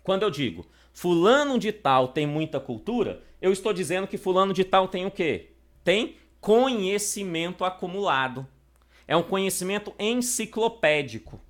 Quando eu digo fulano de tal tem muita cultura, eu estou dizendo que fulano de tal tem o quê? Tem conhecimento acumulado. É um conhecimento enciclopédico.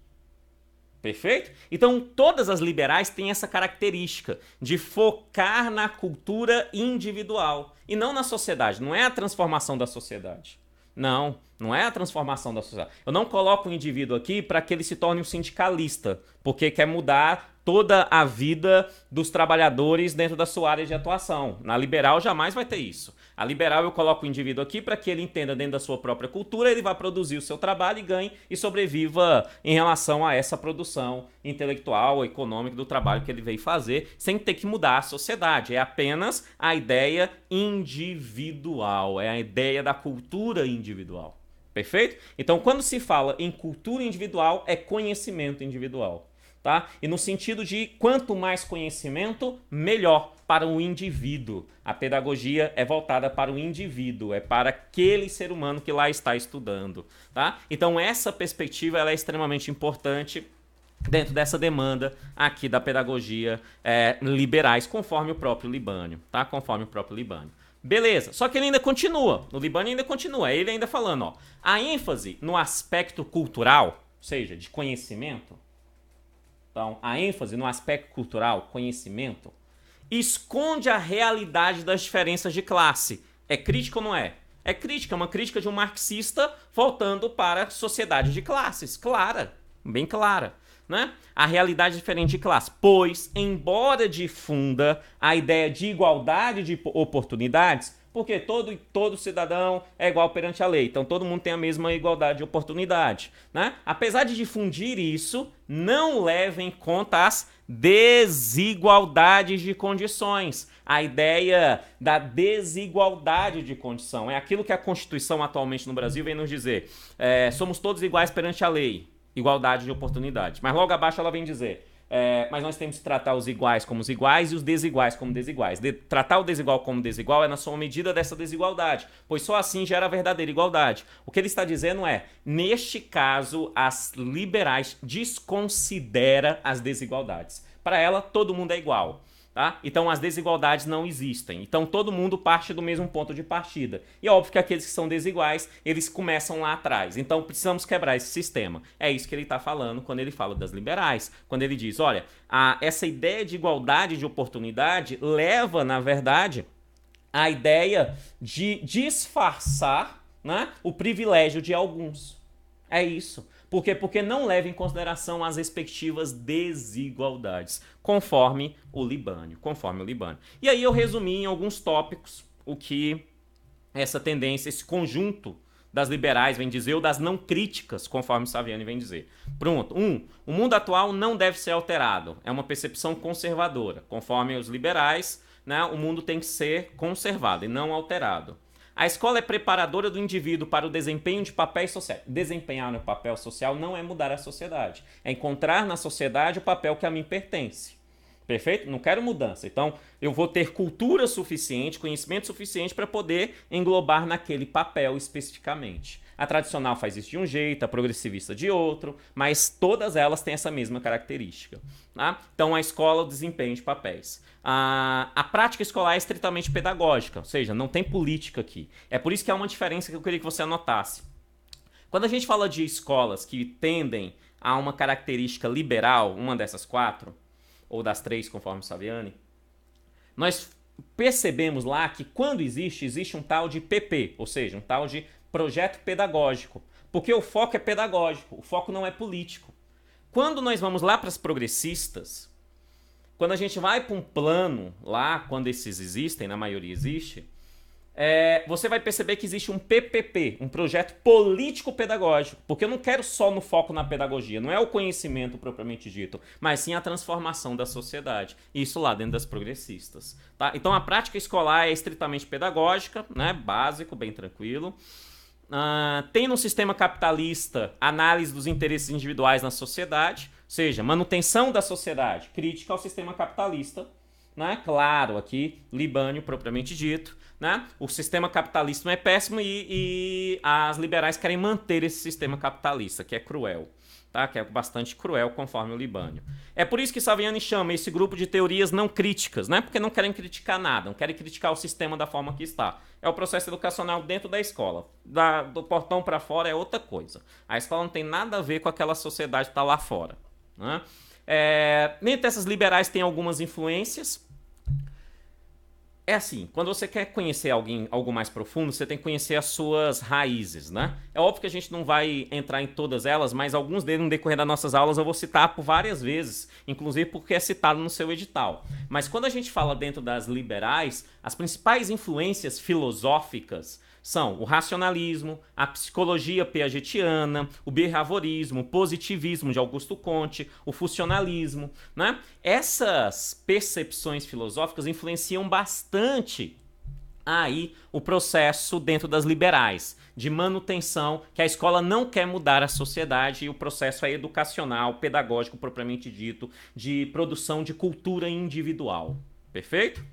Perfeito? Então, todas as liberais têm essa característica de focar na cultura individual e não na sociedade. Não é a transformação da sociedade. Não é a transformação da sociedade. Eu não coloco o indivíduo aqui para que ele se torne um sindicalista, porque quer mudar toda a vida dos trabalhadores dentro da sua área de atuação. Na liberal jamais vai ter isso. A liberal eu coloco o indivíduo aqui para que ele entenda dentro da sua própria cultura, ele vai produzir o seu trabalho e ganhe e sobreviva em relação a essa produção intelectual, econômica do trabalho que ele veio fazer, sem ter que mudar a sociedade. É apenas a ideia individual, é a ideia da cultura individual. Perfeito? Então, quando se fala em cultura individual, é conhecimento individual. Tá? E no sentido de quanto mais conhecimento, melhor para o indivíduo. A pedagogia é voltada para o indivíduo, é para aquele ser humano que lá está estudando. Tá? Então essa perspectiva ela é extremamente importante dentro dessa demanda aqui da pedagogia liberais, conforme o próprio Libânio. Tá? Conforme o próprio Libânio. Beleza, só que ele ainda continua, o Libânio ainda continua, ele ainda falando, ó, a ênfase no aspecto cultural, ou seja, de conhecimento. Então, a ênfase no aspecto cultural, conhecimento, esconde a realidade das diferenças de classe. É crítica ou não é? É crítica, é uma crítica de um marxista voltando para a sociedade de classes. Clara, bem clara. Né? A realidade diferente de classe. Pois, embora difunda a ideia de igualdade de oportunidades, porque todo cidadão é igual perante a lei, então todo mundo tem a mesma igualdade de oportunidade. Né? Apesar de difundir isso, não leva em conta as desigualdades de condições. A ideia da desigualdade de condição é aquilo que a Constituição atualmente no Brasil vem nos dizer. Somos todos iguais perante a lei, igualdade de oportunidade. Mas logo abaixo ela vem dizer... mas nós temos que tratar os iguais como os iguais e os desiguais como desiguais. Tratar o desigual como desigual é na sua medida dessa desigualdade, pois só assim gera a verdadeira igualdade. O que ele está dizendo é, neste caso, as liberais desconsideram as desigualdades. Para ela, todo mundo é igual. Tá? Então as desigualdades não existem. Então todo mundo parte do mesmo ponto de partida. E é óbvio que aqueles que são desiguais, eles começam lá atrás. Então precisamos quebrar esse sistema. É isso que ele está falando quando ele fala das liberais. Quando ele diz, olha, essa ideia de igualdade de oportunidade leva, na verdade, a ideia de disfarçar, né, o privilégio de alguns. É isso. Por quê? Porque não leva em consideração as respectivas desigualdades, conforme o Libânio. E aí eu resumi em alguns tópicos o que essa tendência, esse conjunto das liberais vem dizer, ou das não críticas, conforme Saviani vem dizer. Pronto. O mundo atual não deve ser alterado. É uma percepção conservadora. Conforme os liberais, né, o mundo tem que ser conservado e não alterado. A escola é preparadora do indivíduo para o desempenho de papéis sociais. Desempenhar no papel social não é mudar a sociedade. É encontrar na sociedade o papel que a mim pertence. Perfeito? Não quero mudança. Então, eu vou ter cultura suficiente, conhecimento suficiente para poder englobar naquele papel especificamente. A tradicional faz isso de um jeito, a progressivista de outro, mas todas elas têm essa mesma característica. Tá? Então, a escola, o desempenho de papéis. A prática escolar é estritamente pedagógica, ou seja, não tem política aqui. É por isso que há uma diferença que eu queria que você anotasse. Quando a gente fala de escolas que tendem a uma característica liberal, uma dessas 4, ou das 3, conforme Saviani, nós percebemos lá que quando existe um tal de PP, ou seja, um tal de projeto pedagógico, porque o foco é pedagógico, o foco não é político. Quando nós vamos lá para as progressistas, quando a gente vai para um plano lá, quando esses existem, na maioria existe, você vai perceber que existe um PPP, um projeto político-pedagógico, porque eu não quero só no foco na pedagogia, não é o conhecimento propriamente dito, mas sim a transformação da sociedade, isso lá dentro das progressistas. Tá? Então a prática escolar é estritamente pedagógica, né? Básico, bem tranquilo. Tem no sistema capitalista análise dos interesses individuais na sociedade, ou seja, manutenção da sociedade, crítica ao sistema capitalista, né? Claro, aqui, Libânio propriamente dito, né? O sistema capitalista é péssimo e as liberais querem manter esse sistema capitalista, que é cruel, tá? Que é bastante cruel, conforme o Libânio. É por isso que Saviani chama esse grupo de teorias não críticas, né? Porque não querem criticar nada, não querem criticar o sistema da forma que está. É o processo educacional dentro da escola. Do portão para fora é outra coisa. A escola não tem nada a ver com aquela sociedade que está lá fora, né? Entre essas liberais tem algumas influências. É assim, quando você quer conhecer algo mais profundo, você tem que conhecer as suas raízes, né? É óbvio que a gente não vai entrar em todas elas, mas alguns deles no decorrer das nossas aulas eu vou citar por várias vezes, inclusive porque é citado no seu edital. Mas quando a gente fala dentro das liberais, as principais influências filosóficas são o racionalismo, a psicologia piagetiana, o behaviorismo, o positivismo de Augusto Comte, o funcionalismo, né? Essas percepções filosóficas influenciam bastante aí o processo dentro das liberais, de manutenção, que a escola não quer mudar a sociedade e o processo é educacional, pedagógico propriamente dito, de produção de cultura individual. Perfeito?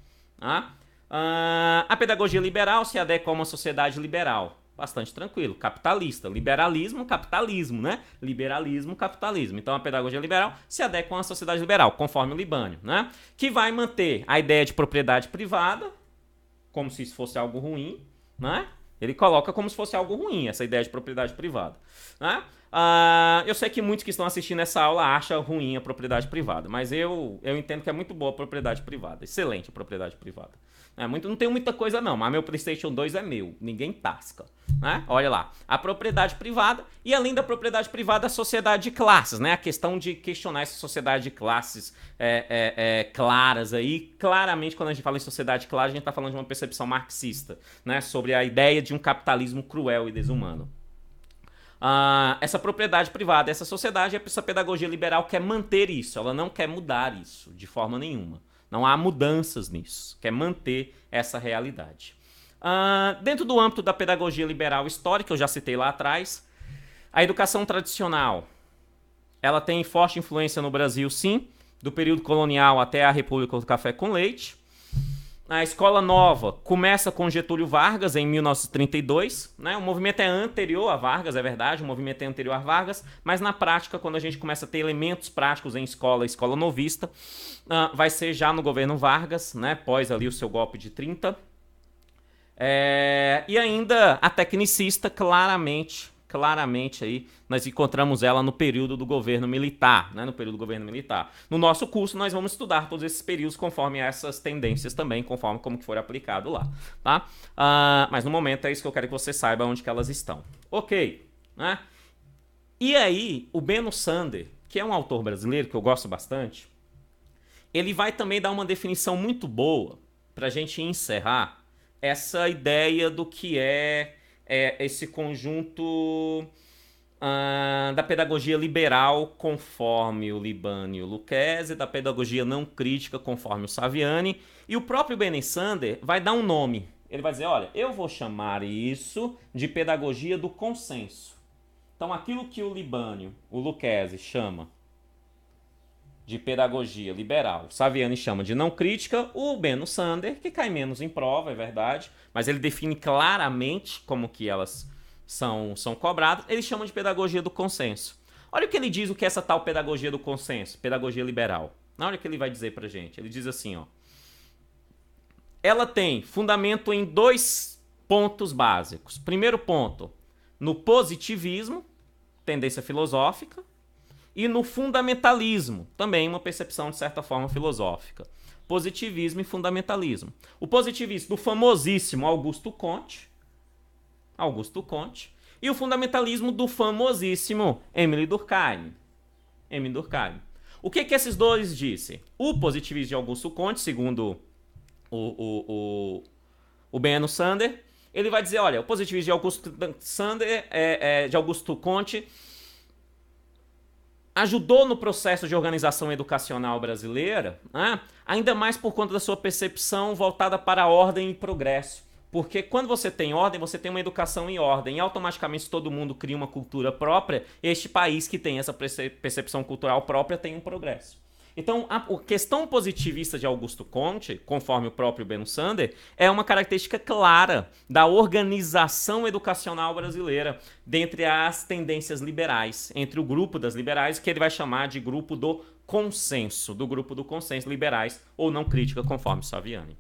A pedagogia liberal se adequa a uma sociedade liberal. Bastante tranquilo. Capitalista. Liberalismo, capitalismo, né? Liberalismo, capitalismo. Então a pedagogia liberal se adequa a uma sociedade liberal, conforme o Libânio, né? Que vai manter a ideia de propriedade privada, como se isso fosse algo ruim, né? Ele coloca como se fosse algo ruim, essa ideia de propriedade privada, né? Eu sei que muitos que estão assistindo essa aula acham ruim a propriedade privada, mas eu entendo que é muito boa a propriedade privada. Excelente a propriedade privada. Não tem muita coisa não, mas meu PlayStation 2 é meu, ninguém tasca, né? Olha lá, a propriedade privada e além da propriedade privada a sociedade de classes, né? A questão de questionar essa sociedade de classes claras aí, claramente quando a gente fala em sociedade clara a gente está falando de uma percepção marxista, né? Sobre a ideia de um capitalismo cruel e desumano. Essa propriedade privada, essa sociedade, essa pedagogia liberal quer manter isso, ela não quer mudar isso de forma nenhuma. Não há mudanças nisso, quer manter essa realidade. Dentro do âmbito da pedagogia liberal histórica, eu já citei lá atrás, a educação tradicional, ela tem forte influência no Brasil, sim, do período colonial até a República do Café com Leite. A Escola Nova começa com Getúlio Vargas em 1932, né? O movimento é anterior a Vargas, é verdade, o movimento é anterior a Vargas, mas na prática, quando a gente começa a ter elementos práticos em escola novista, vai ser já no governo Vargas, né? Pós ali o seu golpe de 30. E ainda a tecnicista, claramente aí, nós encontramos ela no período do governo militar, né? No período do governo militar. No nosso curso, nós vamos estudar todos esses períodos conforme essas tendências também, conforme como que for aplicado lá, tá? Mas no momento é isso que eu quero que você saiba onde que elas estão. Ok, né? E aí, o Benno Sander, que é um autor brasileiro que eu gosto bastante, ele vai também dar uma definição muito boa para a gente encerrar essa ideia do que é esse conjunto da pedagogia liberal conforme o Libânio Lucchesi, da pedagogia não crítica conforme o Saviani, e o próprio Benno Sander vai dar um nome. Ele vai dizer, olha, eu vou chamar isso de pedagogia do consenso. Então aquilo que o Libânio, o Lucchesi chama de pedagogia liberal, o Saviani chama de não crítica, o Benno Sander, que cai menos em prova, é verdade, mas ele define claramente como que elas são cobradas, ele chama de pedagogia do consenso. Olha o que ele diz, o que é essa tal pedagogia do consenso, pedagogia liberal. Olha o que ele vai dizer pra gente, ele diz assim, ó, ela tem fundamento em 2 pontos básicos. Primeiro ponto, no positivismo, tendência filosófica, e no fundamentalismo, também uma percepção de certa forma filosófica. Positivismo e fundamentalismo. O positivismo do famosíssimo Augusto Comte, e o fundamentalismo do famosíssimo Émile Durkheim. O que esses dois dizem? O positivismo de Augusto Comte, segundo o Benno Sander, ele vai dizer, olha, o positivismo de Augusto Comte ajudou no processo de organização educacional brasileira, né? Ainda mais por conta da sua percepção voltada para a ordem e progresso. Porque quando você tem ordem, você tem uma educação em ordem. E automaticamente todo mundo cria uma cultura própria. Este país que tem essa percepção cultural própria tem um progresso. Então, a questão positivista de Augusto Comte, conforme o próprio Benno Sander, é uma característica clara da organização educacional brasileira dentre as tendências liberais, entre o grupo das liberais, que ele vai chamar de grupo do consenso, liberais ou não crítica, conforme Saviani.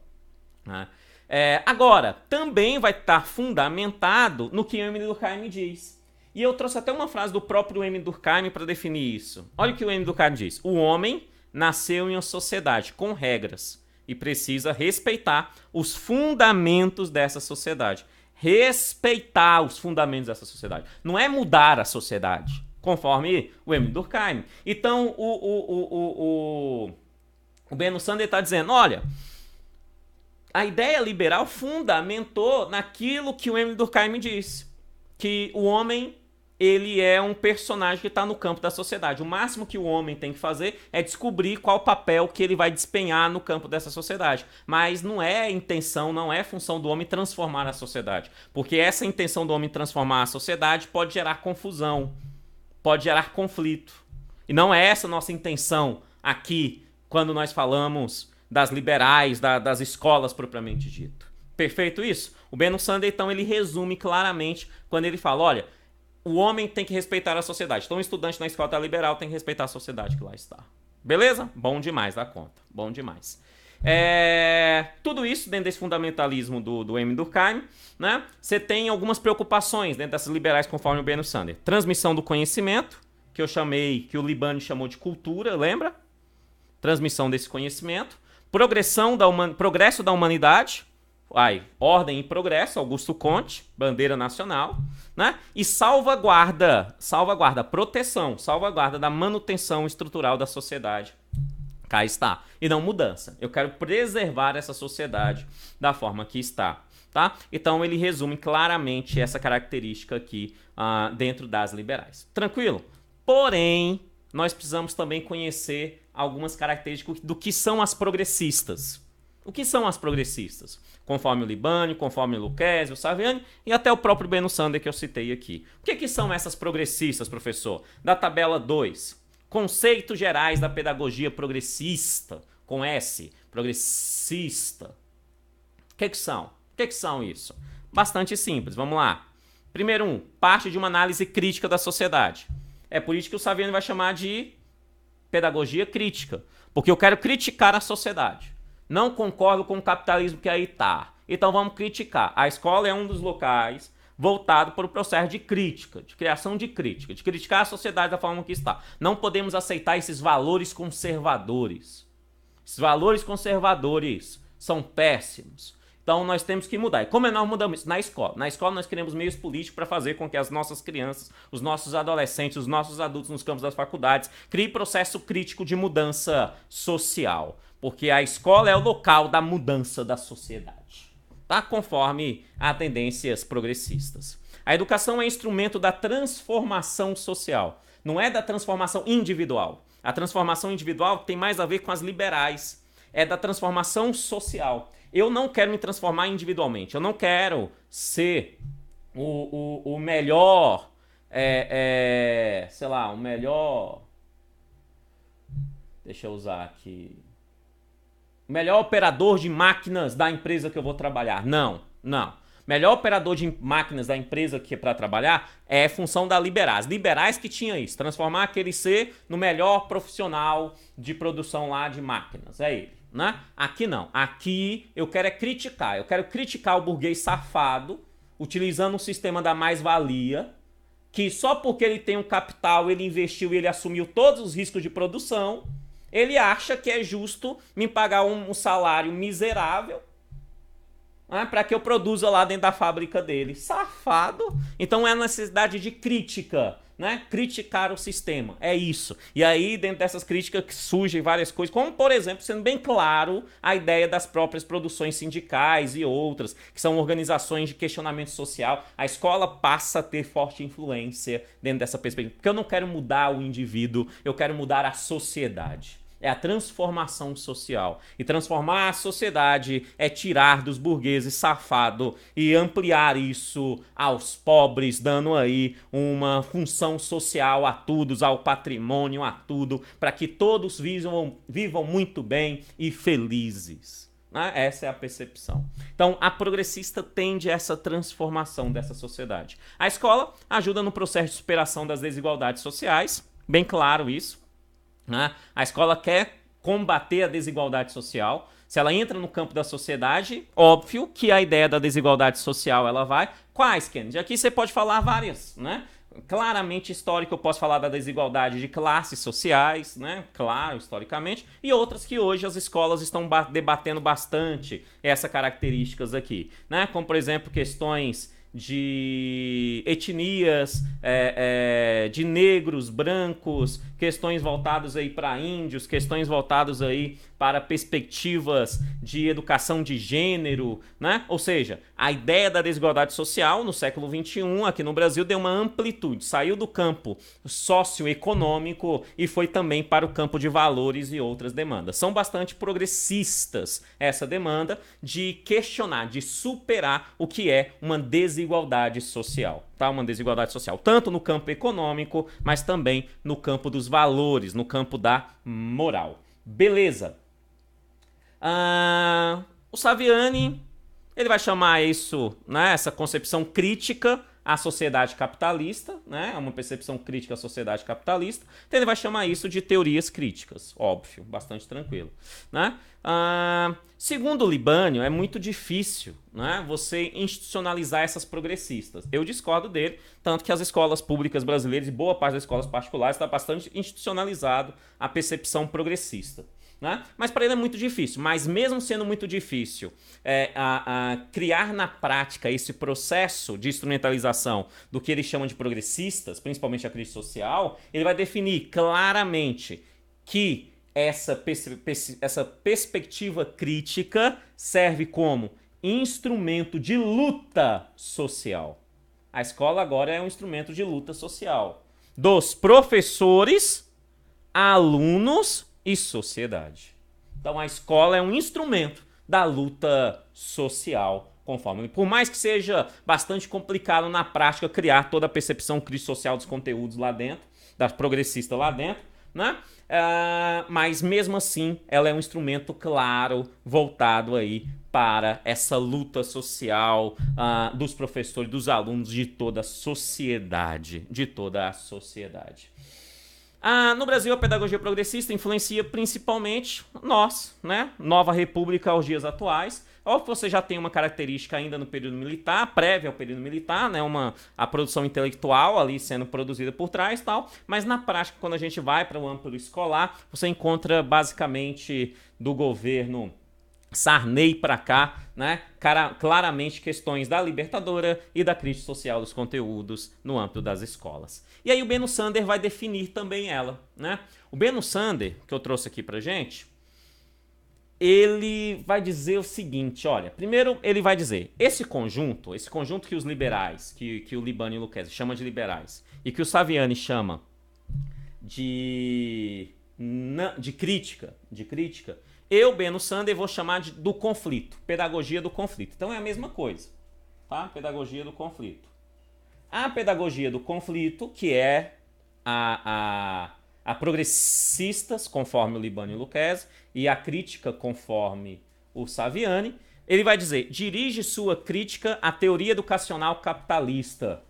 Agora, também vai estar fundamentado no que Émile Durkheim diz. E eu trouxe até uma frase do próprio Émile Durkheim para definir isso. Olha o que o Émile Durkheim diz. O homem nasceu em uma sociedade com regras e precisa respeitar os fundamentos dessa sociedade. Respeitar os fundamentos dessa sociedade. Não é mudar a sociedade, conforme o Émile Durkheim. Então, o Benno Sander está dizendo, olha, a ideia liberal fundamentou naquilo que o Émile Durkheim disse, que o homem ele é um personagem que está no campo da sociedade. O máximo que o homem tem que fazer é descobrir qual papel que ele vai desempenhar no campo dessa sociedade. Mas não é intenção, não é função do homem transformar a sociedade. Porque essa intenção do homem transformar a sociedade pode gerar confusão, pode gerar conflito. E não é essa a nossa intenção aqui, quando nós falamos das liberais, das escolas propriamente dito. Perfeito isso? O Benno Sander, então, ele resume claramente quando ele fala, olha, o homem tem que respeitar a sociedade. Então, um estudante na escola liberal tem que respeitar a sociedade que lá está. Beleza? Bom demais da conta. Bom demais. Tudo isso dentro desse fundamentalismo do Émile Durkheim, né? Você tem algumas preocupações dentro dessas liberais, conforme o Benno Sander. Transmissão do conhecimento, que o Libani chamou de cultura, lembra? Transmissão desse conhecimento. Progresso da humanidade. Ordem e progresso, Augusto Comte, bandeira nacional, né? E salvaguarda, proteção, salvaguarda da manutenção estrutural da sociedade. Cá está. E não mudança. Eu quero preservar essa sociedade da forma que está, tá? Então ele resume claramente essa característica aqui dentro das liberais. Tranquilo? Porém, nós precisamos também conhecer algumas características do que são as progressistas. O que são as progressistas? Conforme o Libani, conforme o Lucchesi, o Saviani e até o próprio Benno Sander que eu citei aqui. O que são essas progressistas, professor? Da tabela 2. Conceitos gerais da pedagogia progressista, com S, progressista. O que são? O que são isso? Bastante simples, vamos lá. Primeiro parte de uma análise crítica da sociedade. É por isso que o Saviani vai chamar de pedagogia crítica, porque eu quero criticar a sociedade. Não concordo com o capitalismo que aí está. Então vamos criticar. A escola é um dos locais voltado para o processo de crítica, de criação de crítica, de criticar a sociedade da forma que está. Não podemos aceitar esses valores conservadores. Esses valores conservadores são péssimos. Então nós temos que mudar. E como nós mudamos isso? Na escola. Na escola nós queremos meios políticos para fazer com que as nossas crianças, os nossos adolescentes, os nossos adultos nos campos das faculdades criem processo crítico de mudança social. Porque a escola é o local da mudança da sociedade, tá? Conforme a tendências progressistas. A educação é instrumento da transformação social, não é da transformação individual. A transformação individual tem mais a ver com as liberais, é da transformação social. Eu não quero me transformar individualmente, eu não quero ser o melhor, o melhor... Deixa eu usar aqui... O melhor operador de máquinas da empresa que eu vou trabalhar. Não. Melhor operador de máquinas da empresa que é para trabalhar é função da liberais. Liberais que tinha isso. Transformar aquele ser no melhor profissional de produção lá de máquinas. É ele, né? Aqui não. Aqui eu quero criticar. Eu quero criticar o burguês safado, utilizando um sistema da mais-valia, que só porque ele tem um capital, ele investiu e ele assumiu todos os riscos de produção, ele acha que é justo me pagar um salário miserável, né, para que eu produza lá dentro da fábrica dele. Safado! Então é a necessidade de crítica, né? Criticar o sistema, é isso. E aí, dentro dessas críticas que surgem várias coisas, como, por exemplo, sendo bem claro, a ideia das próprias produções sindicais e outras, que são organizações de questionamento social. A escola passa a ter forte influência dentro dessa perspectiva, porque eu não quero mudar o indivíduo, eu quero mudar a sociedade. É a transformação social. E transformar a sociedade é tirar dos burgueses safado e ampliar isso aos pobres, dando aí uma função social a todos, ao patrimônio, a tudo, para que todos vivam muito bem e felizes. Né? Essa é a percepção. Então, a progressista tende a essa transformação dessa sociedade. A escola ajuda no processo de superação das desigualdades sociais, bem claro isso. Né? A escola quer combater a desigualdade social. Se ela entra no campo da sociedade, óbvio que a ideia da desigualdade social ela vai. Quais, Kennedy? Aqui você pode falar várias, né? Claramente histórico, eu posso falar da desigualdade de classes sociais, né? Claro, historicamente, e outras que hoje as escolas estão debatendo bastante essas características aqui, né? Como, por exemplo, questões de etnias, de negros, brancos, questões voltadas aí para índios, questões voltadas aí para perspectivas de educação de gênero, né? Ou seja, a ideia da desigualdade social no século XXI aqui no Brasil deu uma amplitude, saiu do campo socioeconômico e foi também para o campo de valores e outras demandas. São bastante progressistas essa demanda de questionar, de superar o que é uma desigualdade social. Tá? Uma desigualdade social, tanto no campo econômico, mas também no campo dos valores, no campo da moral. Beleza. O Saviani, ele vai chamar isso, né, essa concepção crítica à sociedade capitalista, né, uma percepção crítica à sociedade capitalista, então ele vai chamar isso de teorias críticas, óbvio, bastante tranquilo. Né? Segundo o Libânio, é muito difícil, né, você institucionalizar essas progressistas. Eu discordo dele, tanto que as escolas públicas brasileiras e boa parte das escolas particulares está bastante institucionalizado a percepção progressista. Né? Mas para ele é muito difícil. Mas mesmo sendo muito difícil criar na prática esse processo de instrumentalização do que ele chama de progressistas, principalmente a crítica social, ele vai definir claramente que essa perspectiva crítica serve como instrumento de luta social. A escola agora é um instrumento de luta social dos professores, alunos e sociedade. Então a escola é um instrumento da luta social, conforme. Por mais que seja bastante complicado na prática criar toda a percepção crítica social dos conteúdos lá dentro, das progressistas lá dentro, né? Mas mesmo assim ela é um instrumento claro voltado aí para essa luta social dos professores, dos alunos, de toda a sociedade, no Brasil, a pedagogia progressista influencia principalmente nós, né? Nova República aos dias atuais. Ou você já tem uma característica ainda no período militar, prévia ao período militar, né? A produção intelectual ali sendo produzida por trás e tal. Mas na prática, quando a gente vai para o âmbito escolar, você encontra basicamente do governo Sarney para cá, né, claramente questões da libertadora e da crítica social dos conteúdos no âmbito das escolas. E aí o Benno Sander vai definir também ela, né? O Benno Sander, que eu trouxe aqui pra gente, ele vai dizer o seguinte, olha, primeiro ele vai dizer, esse conjunto que os liberais, que o Libânio e o Lucchesi chama de liberais, e que o Saviani chama de crítica, eu, Benno Sander, vou chamar do conflito, pedagogia do conflito. Então é a mesma coisa, tá? Pedagogia do conflito. A pedagogia do conflito, que é a progressistas, conforme o Libânio e o Lucchesi, e a crítica, conforme o Saviani, ele vai dizer, dirige sua crítica à teoria educacional capitalista.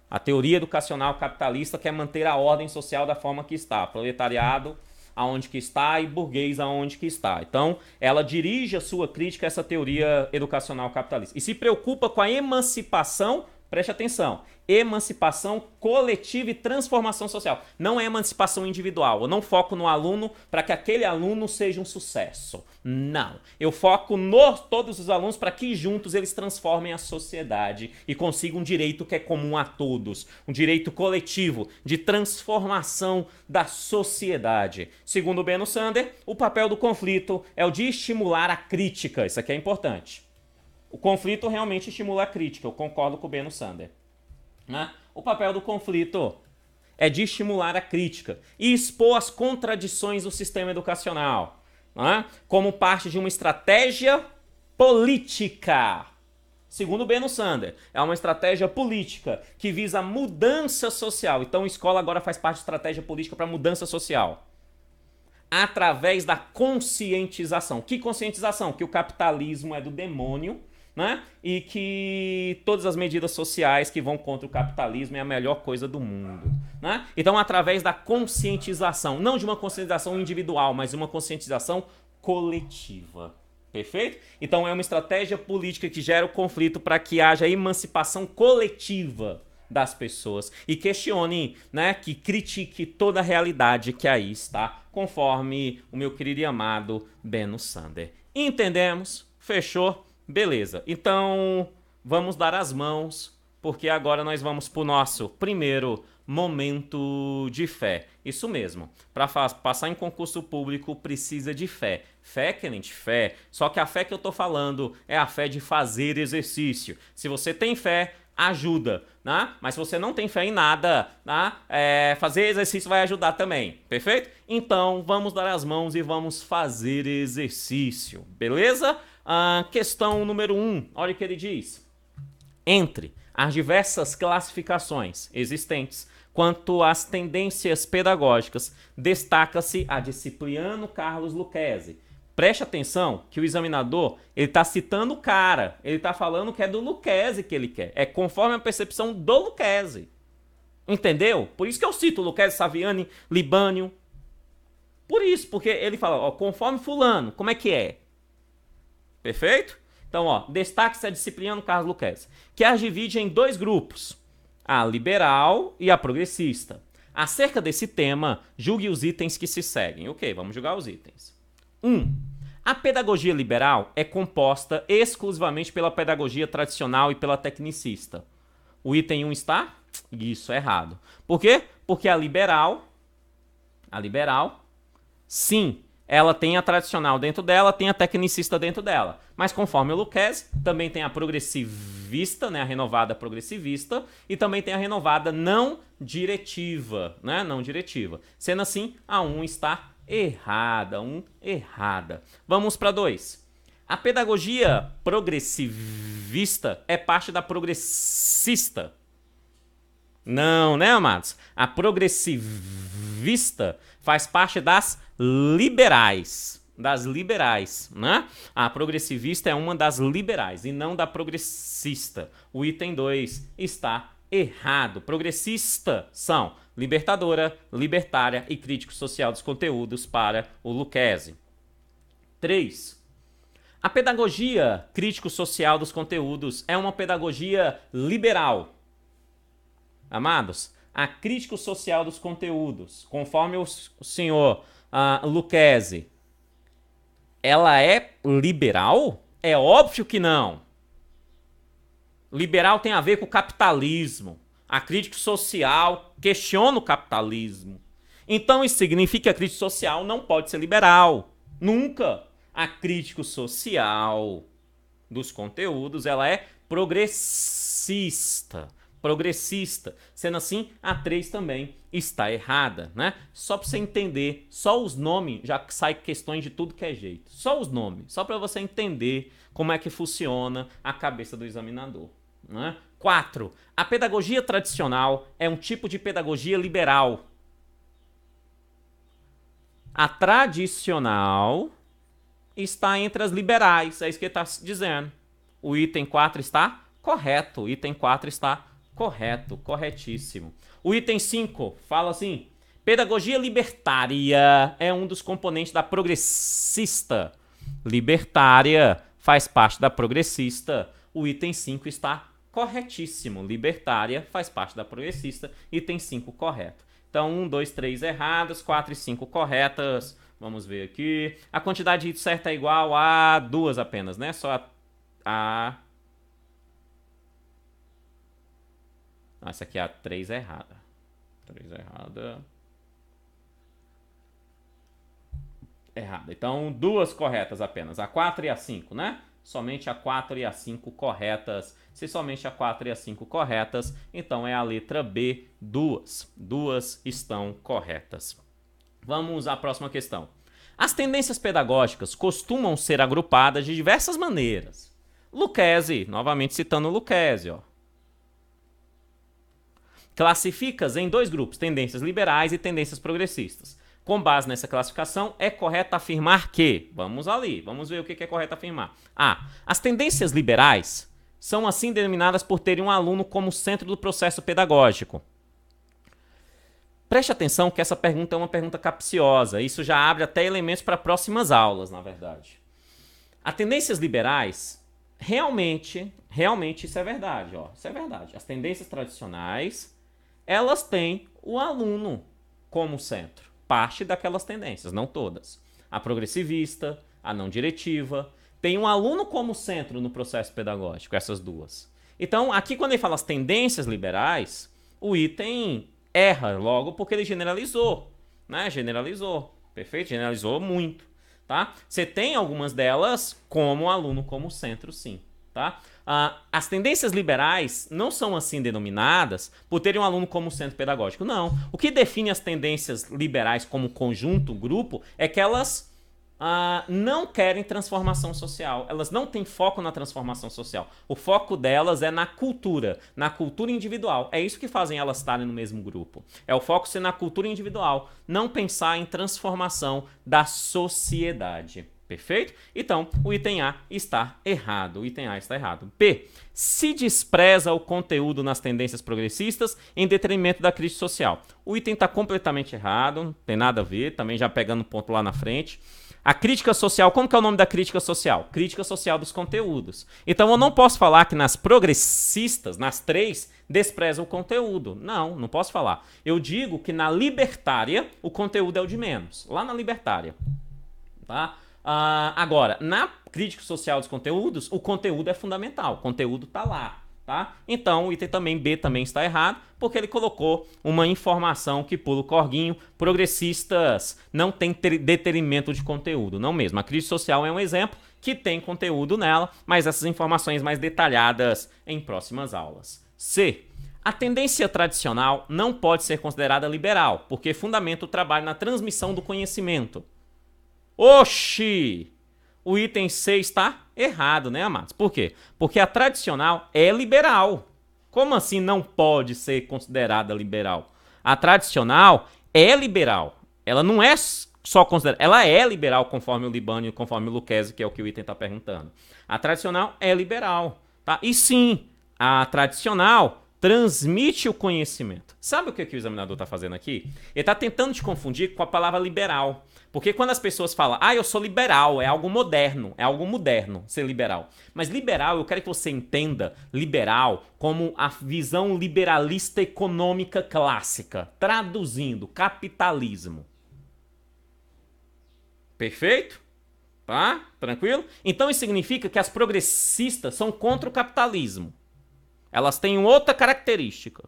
A teoria educacional capitalista quer manter a ordem social da forma que está, proletariado aonde que está e burguês aonde que está. Então, ela dirige a sua crítica a essa teoria educacional capitalista. E se preocupa com a emancipação, preste atenção, emancipação coletiva e transformação social. Não é emancipação individual. Eu não foco no aluno para que aquele aluno seja um sucesso. Não. Eu foco nos todos os alunos para que juntos eles transformem a sociedade e consigam um direito que é comum a todos. Um direito coletivo de transformação da sociedade. Segundo Benno Sander, o papel do conflito é o de estimular a crítica. Isso aqui é importante. O conflito realmente estimula a crítica. Eu concordo com o Benno Sander. O papel do conflito é de estimular a crítica e expor as contradições do sistema educacional, como parte de uma estratégia política. Segundo Benno Sander, é uma estratégia política que visa a mudança social. Então, a escola agora faz parte de estratégia política para mudança social. Através da conscientização. Que conscientização? Que o capitalismo é do demônio, né? E que todas as medidas sociais que vão contra o capitalismo é a melhor coisa do mundo, né? Então, através da conscientização, não de uma conscientização individual, mas de uma conscientização coletiva. Perfeito? Então, é uma estratégia política que gera o conflito para que haja emancipação coletiva das pessoas e questione, né, que critique toda a realidade que aí está, conforme o meu querido e amado Benno Sander. Entendemos? Fechou? Beleza, então vamos dar as mãos, porque agora nós vamos para o nosso primeiro momento de fé. Isso mesmo, para passar em concurso público precisa de fé. Fé, querente, fé. Só que a fé que eu estou falando é a fé de fazer exercício. Se você tem fé, ajuda, né? Mas se você não tem fé em nada, né? Fazer exercício vai ajudar também, perfeito? Então vamos dar as mãos e vamos fazer exercício, beleza? Questão número 1, olha o que ele diz. Entre as diversas classificações existentes quanto às tendências pedagógicas, destaca-se a de Cipriano Carlos Lucchesi. Preste atenção que o examinador, ele está citando o cara, ele está falando que é do Lucchesi que ele quer. É conforme a percepção do Lucchesi. Entendeu? Por isso que eu cito Lucchesi, Saviani, Libânio. Por isso, porque ele fala, ó, conforme fulano, como é que é? Perfeito? Então, ó, destaque-se a de Cipriano Carlos Lucchesi, que as divide em dois grupos, a liberal e a progressista. Acerca desse tema, julgue os itens que se seguem. Ok, vamos julgar os itens. 1. A pedagogia liberal é composta exclusivamente pela pedagogia tradicional e pela tecnicista. O item 1 está? Isso, errado. Por quê? Porque a liberal, sim, ela tem a tradicional dentro dela, tem a tecnicista dentro dela. Mas conforme o Lucchesi, também tem a progressivista, né, a renovada progressivista, e também tem a renovada não diretiva, né, não diretiva. Sendo assim, a 1 está errada, errada. Vamos para 2. A pedagogia progressivista é parte da progressista. Não, né, amados? A progressivista faz parte das liberais. Né? A progressivista é uma das liberais e não da progressista. O item 2 está errado. Progressista são libertadora, libertária e crítico social dos conteúdos para o Lucchesi. 3. A pedagogia crítico-social dos conteúdos é uma pedagogia liberal. Amados, a crítico-social dos conteúdos, conforme o senhor Lucchesi, ela é liberal? É óbvio que não. Liberal tem a ver com o capitalismo. A crítica social questiona o capitalismo. Então isso significa que a crítica social não pode ser liberal. Nunca. A crítica social dos conteúdos, ela é progressista. Sendo assim, a 3 também está errada, né? Só para você entender, só os nomes já sai questões de tudo que é jeito. Só os nomes, só para você entender como é que funciona a cabeça do examinador, né? 4. A pedagogia tradicional é um tipo de pedagogia liberal. A tradicional está entre as liberais, é isso que ele está dizendo. O item 4 está correto, o item 4 está correto, corretíssimo. O item 5 fala assim: Pedagogia libertária é um dos componentes da progressista. Libertária faz parte da progressista. O item 5 está corretíssimo. Libertária faz parte da progressista. Item 5 correto. Então, 1, 2, 3 erradas, 4 e 5 corretas. Vamos ver aqui. A quantidade certa é igual a 2 apenas, né? Só a... Essa aqui é a 3 errada. 3 errada. Errada. Então, 2 corretas apenas. A 4 e a 5, né? Somente a 4 e a 5 corretas. Se somente a 4 e a 5 corretas, então é a letra B, 2. 2 estão corretas. Vamos à próxima questão. As tendências pedagógicas costumam ser agrupadas de diversas maneiras. Lucchesi, novamente citando Lucchesi, ó. Classifica-as em 2 grupos, tendências liberais e tendências progressistas. Com base nessa classificação, é correto afirmar que... Vamos ali, vamos ver o que é correto afirmar. A. As tendências liberais são assim denominadas por terem um aluno como centro do processo pedagógico. Preste atenção que essa pergunta é uma pergunta capciosa. Isso já abre até elementos para próximas aulas, na verdade. As tendências liberais, realmente isso é verdade. Ó, isso é verdade. As tendências tradicionais, elas têm o aluno como centro. Parte daquelas tendências, não todas. A progressivista, a não diretiva, tem um aluno como centro no processo pedagógico, essas duas. Então, aqui quando ele fala as tendências liberais, o item erra logo porque ele generalizou, né? Generalizou, perfeito? Generalizou muito, tá? Você tem algumas delas como aluno como centro, sim, tá? As tendências liberais não são assim denominadas por terem um aluno como centro pedagógico, não. O que define as tendências liberais como conjunto, grupo, é que elas não querem transformação social. Elas não têm foco na transformação social. O foco delas é na cultura individual. É isso que fazem elas estarem no mesmo grupo. É o foco ser na cultura individual, não pensar em transformação da sociedade. Perfeito? Então, o item A está errado. O item A está errado. B. Se despreza o conteúdo nas tendências progressistas em detrimento da crítica social. O item está completamente errado, não tem nada a ver, também já pegando ponto lá na frente. A crítica social, como que é o nome da crítica social? Crítica social dos conteúdos. Então, eu não posso falar que nas progressistas, nas 3, desprezam o conteúdo. Não posso falar. Eu digo que na libertária, o conteúdo é o de menos. Lá na libertária. Tá? Agora, na crítica social dos conteúdos, o conteúdo é fundamental, o conteúdo está lá, tá? Então, o item também B também está errado, porque ele colocou uma informação que pula o corguinho. Progressistas não tem detrimento de conteúdo, não mesmo. A crítica social é um exemplo que tem conteúdo nela, mas essas informações mais detalhadas em próximas aulas. C. A tendência tradicional não pode ser considerada liberal, porque fundamenta o trabalho na transmissão do conhecimento. Oxi! O item C está errado, né, amados? Por quê? Porque a tradicional é liberal. Como assim não pode ser considerada liberal? A tradicional é liberal. Ela não é só considerada, ela é liberal conforme o Libânio e conforme o Lucchesi, que é o que o item está perguntando. A tradicional é liberal, tá? E sim, a tradicional transmite o conhecimento. Sabe o que o examinador está fazendo aqui? Ele está tentando te confundir com a palavra liberal. Porque quando as pessoas falam, eu sou liberal, é algo moderno ser liberal. Mas liberal, eu quero que você entenda liberal como a visão liberalista econômica clássica. Traduzindo, capitalismo. Perfeito? Tá? Tranquilo? Então isso significa que as progressistas são contra o capitalismo. Elas têm outra característica.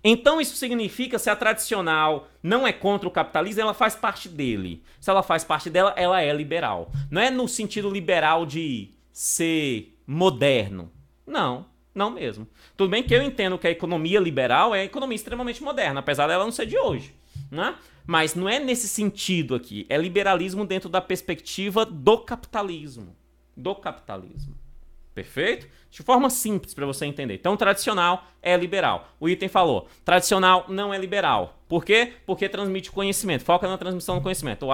Então isso significa, se a tradicional não é contra o capitalismo, ela faz parte dele. Se ela faz parte dela, ela é liberal. Não é no sentido liberal de ser moderno. Não mesmo. Tudo bem que eu entendo que a economia liberal é a economia extremamente moderna, apesar dela não ser de hoje, né? Mas não é nesse sentido aqui. É liberalismo dentro da perspectiva do capitalismo. Perfeito? De forma simples para você entender. Então, tradicional é liberal. O item falou, tradicional não é liberal. Por quê? Porque transmite conhecimento. Foca na transmissão do conhecimento.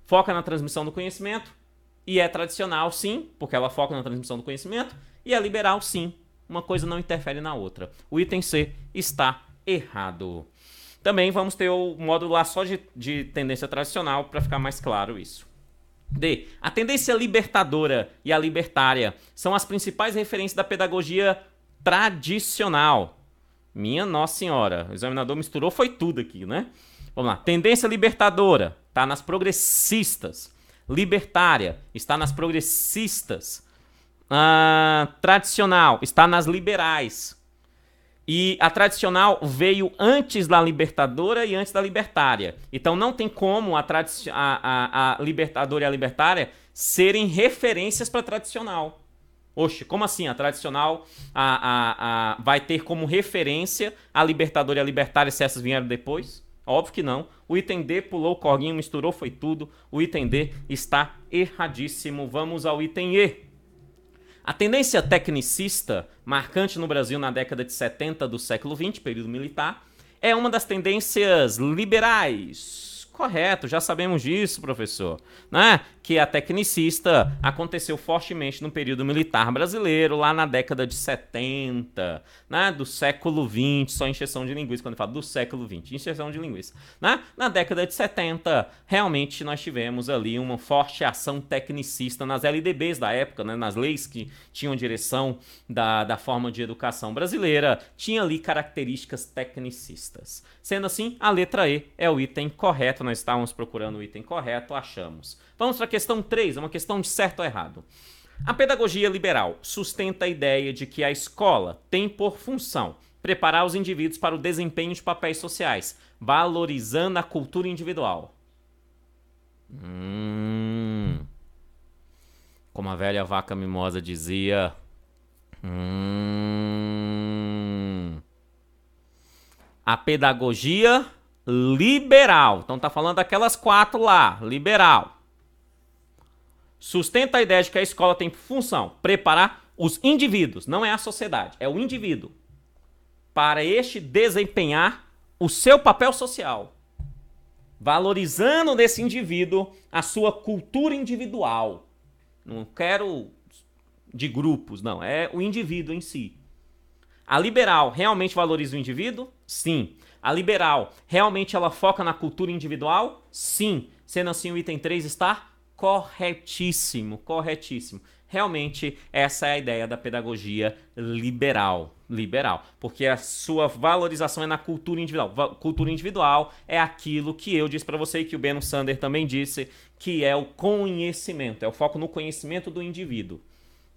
Foca na transmissão do conhecimento e é tradicional, sim, porque ela foca na transmissão do conhecimento, e é liberal, sim. Uma coisa não interfere na outra. O item C está errado. Também vamos ter o módulo lá só de tendência tradicional para ficar mais claro isso. D. A tendência libertadora e a libertária são as principais referências da pedagogia tradicional. Minha Nossa Senhora, o examinador misturou foi tudo aqui, né? Vamos lá. Tendência libertadora está nas progressistas. Libertária está nas progressistas. Tradicional está nas liberais. E a tradicional veio antes da libertadora e antes da libertária. Então não tem como a libertadora e a libertária serem referências para a tradicional. Oxe, como assim? A tradicional vai ter como referência a libertadora e a libertária se essas vieram depois? Óbvio que não. O item D pulou o corguinho, misturou, foi tudo. O item D está erradíssimo. Vamos ao item E. A tendência tecnicista, marcante no Brasil na década de 70 do século XX, período militar, é uma das tendências liberais. Correto, já sabemos disso, professor. Né? Que a tecnicista aconteceu fortemente no período militar brasileiro, lá na década de 70, né? Do século XX, só encheção de linguiça quando eu falo do século XX, encheção de linguiça. Né? Na década de 70, realmente nós tivemos ali uma forte ação tecnicista nas LDBs da época, né? Nas leis que tinham direção da forma de educação brasileira, tinha ali características tecnicistas. Sendo assim, a letra E é o item correto. Nós estávamos procurando o item correto, achamos. Vamos para a questão 3, uma questão de certo ou errado. A pedagogia liberal sustenta a ideia de que a escola tem por função preparar os indivíduos para o desempenho de papéis sociais, valorizando a cultura individual. Como a velha vaca mimosa dizia... A pedagogia liberal. Então tá falando daquelas 4 lá. Liberal. Sustenta a ideia de que a escola tem por função preparar os indivíduos, não é a sociedade, é o indivíduo, para este desempenhar o seu papel social, valorizando nesse indivíduo a sua cultura individual. Não quero de grupos, não, é o indivíduo em si. A liberal realmente valoriza o indivíduo? Sim. A liberal realmente ela foca na cultura individual? Sim. Sendo assim, o item 3 está corretíssimo, corretíssimo. Realmente, essa é a ideia da pedagogia liberal. Liberal. Porque a sua valorização é na cultura individual. Cultura individual é aquilo que eu disse para você e que o Beno Sander também disse, que é o conhecimento. É o foco no conhecimento do indivíduo.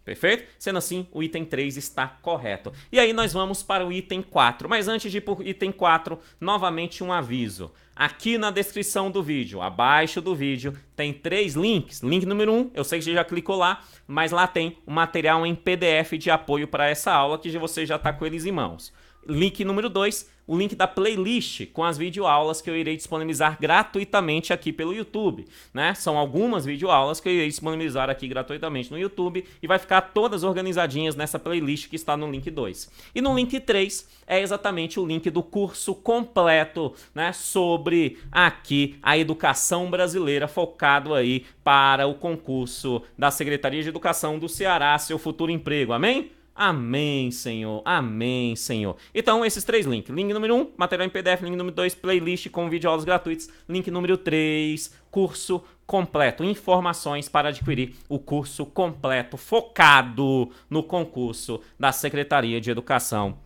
Perfeito? Sendo assim, o item 3 está correto. E aí nós vamos para o item 4. Mas antes de ir para o item 4, novamente um aviso. Aqui na descrição do vídeo, abaixo do vídeo, tem 3 links. Link número 1, eu sei que você já clicou lá, mas lá tem o material em PDF de apoio para essa aula, que você já está com eles em mãos. Link número 2, o link da playlist com as videoaulas que eu irei disponibilizar gratuitamente aqui pelo YouTube, né? São algumas videoaulas que eu irei disponibilizar aqui gratuitamente no YouTube e vai ficar todas organizadinhas nessa playlist que está no link 2. E no link 3 é exatamente o link do curso completo, né? Sobre aqui a educação brasileira, focado aí para o concurso da Secretaria de Educação do Ceará, seu futuro emprego, amém? Amém, Senhor. Amém, Senhor. Então, esses 3 links. Link número 1, material em PDF. Link número 2, playlist com videoaulas gratuitas. Link número 3, curso completo. Informações para adquirir o curso completo focado no concurso da Secretaria de Educação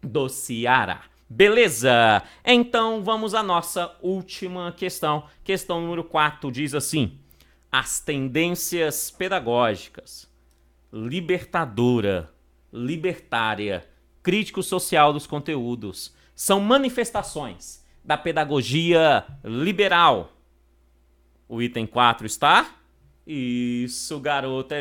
do Ceará. Beleza? Então, vamos à nossa última questão. Questão número 4 diz assim: as tendências pedagógicas libertadora, libertária, crítico social dos conteúdos, são manifestações da pedagogia liberal. O item 4 está? Isso, garota.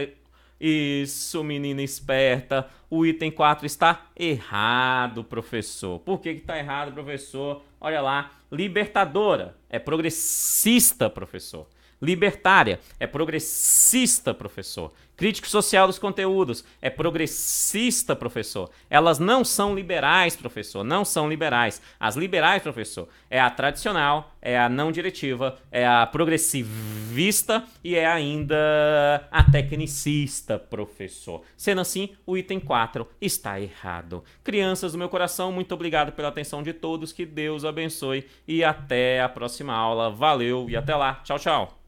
Isso, menina esperta. O item 4 está errado, professor. Por que está errado, professor? Olha lá. Libertadora é progressista, professor. Libertária é progressista, professor. Crítico social dos conteúdos. É progressista, professor. Elas não são liberais, professor. Não são liberais. As liberais, professor, é a tradicional, é a não diretiva, é a progressivista e é ainda a tecnicista, professor. Sendo assim, o item 4 está errado. Crianças do meu coração, muito obrigado pela atenção de todos. Que Deus abençoe e até a próxima aula. Valeu e até lá. Tchau, tchau.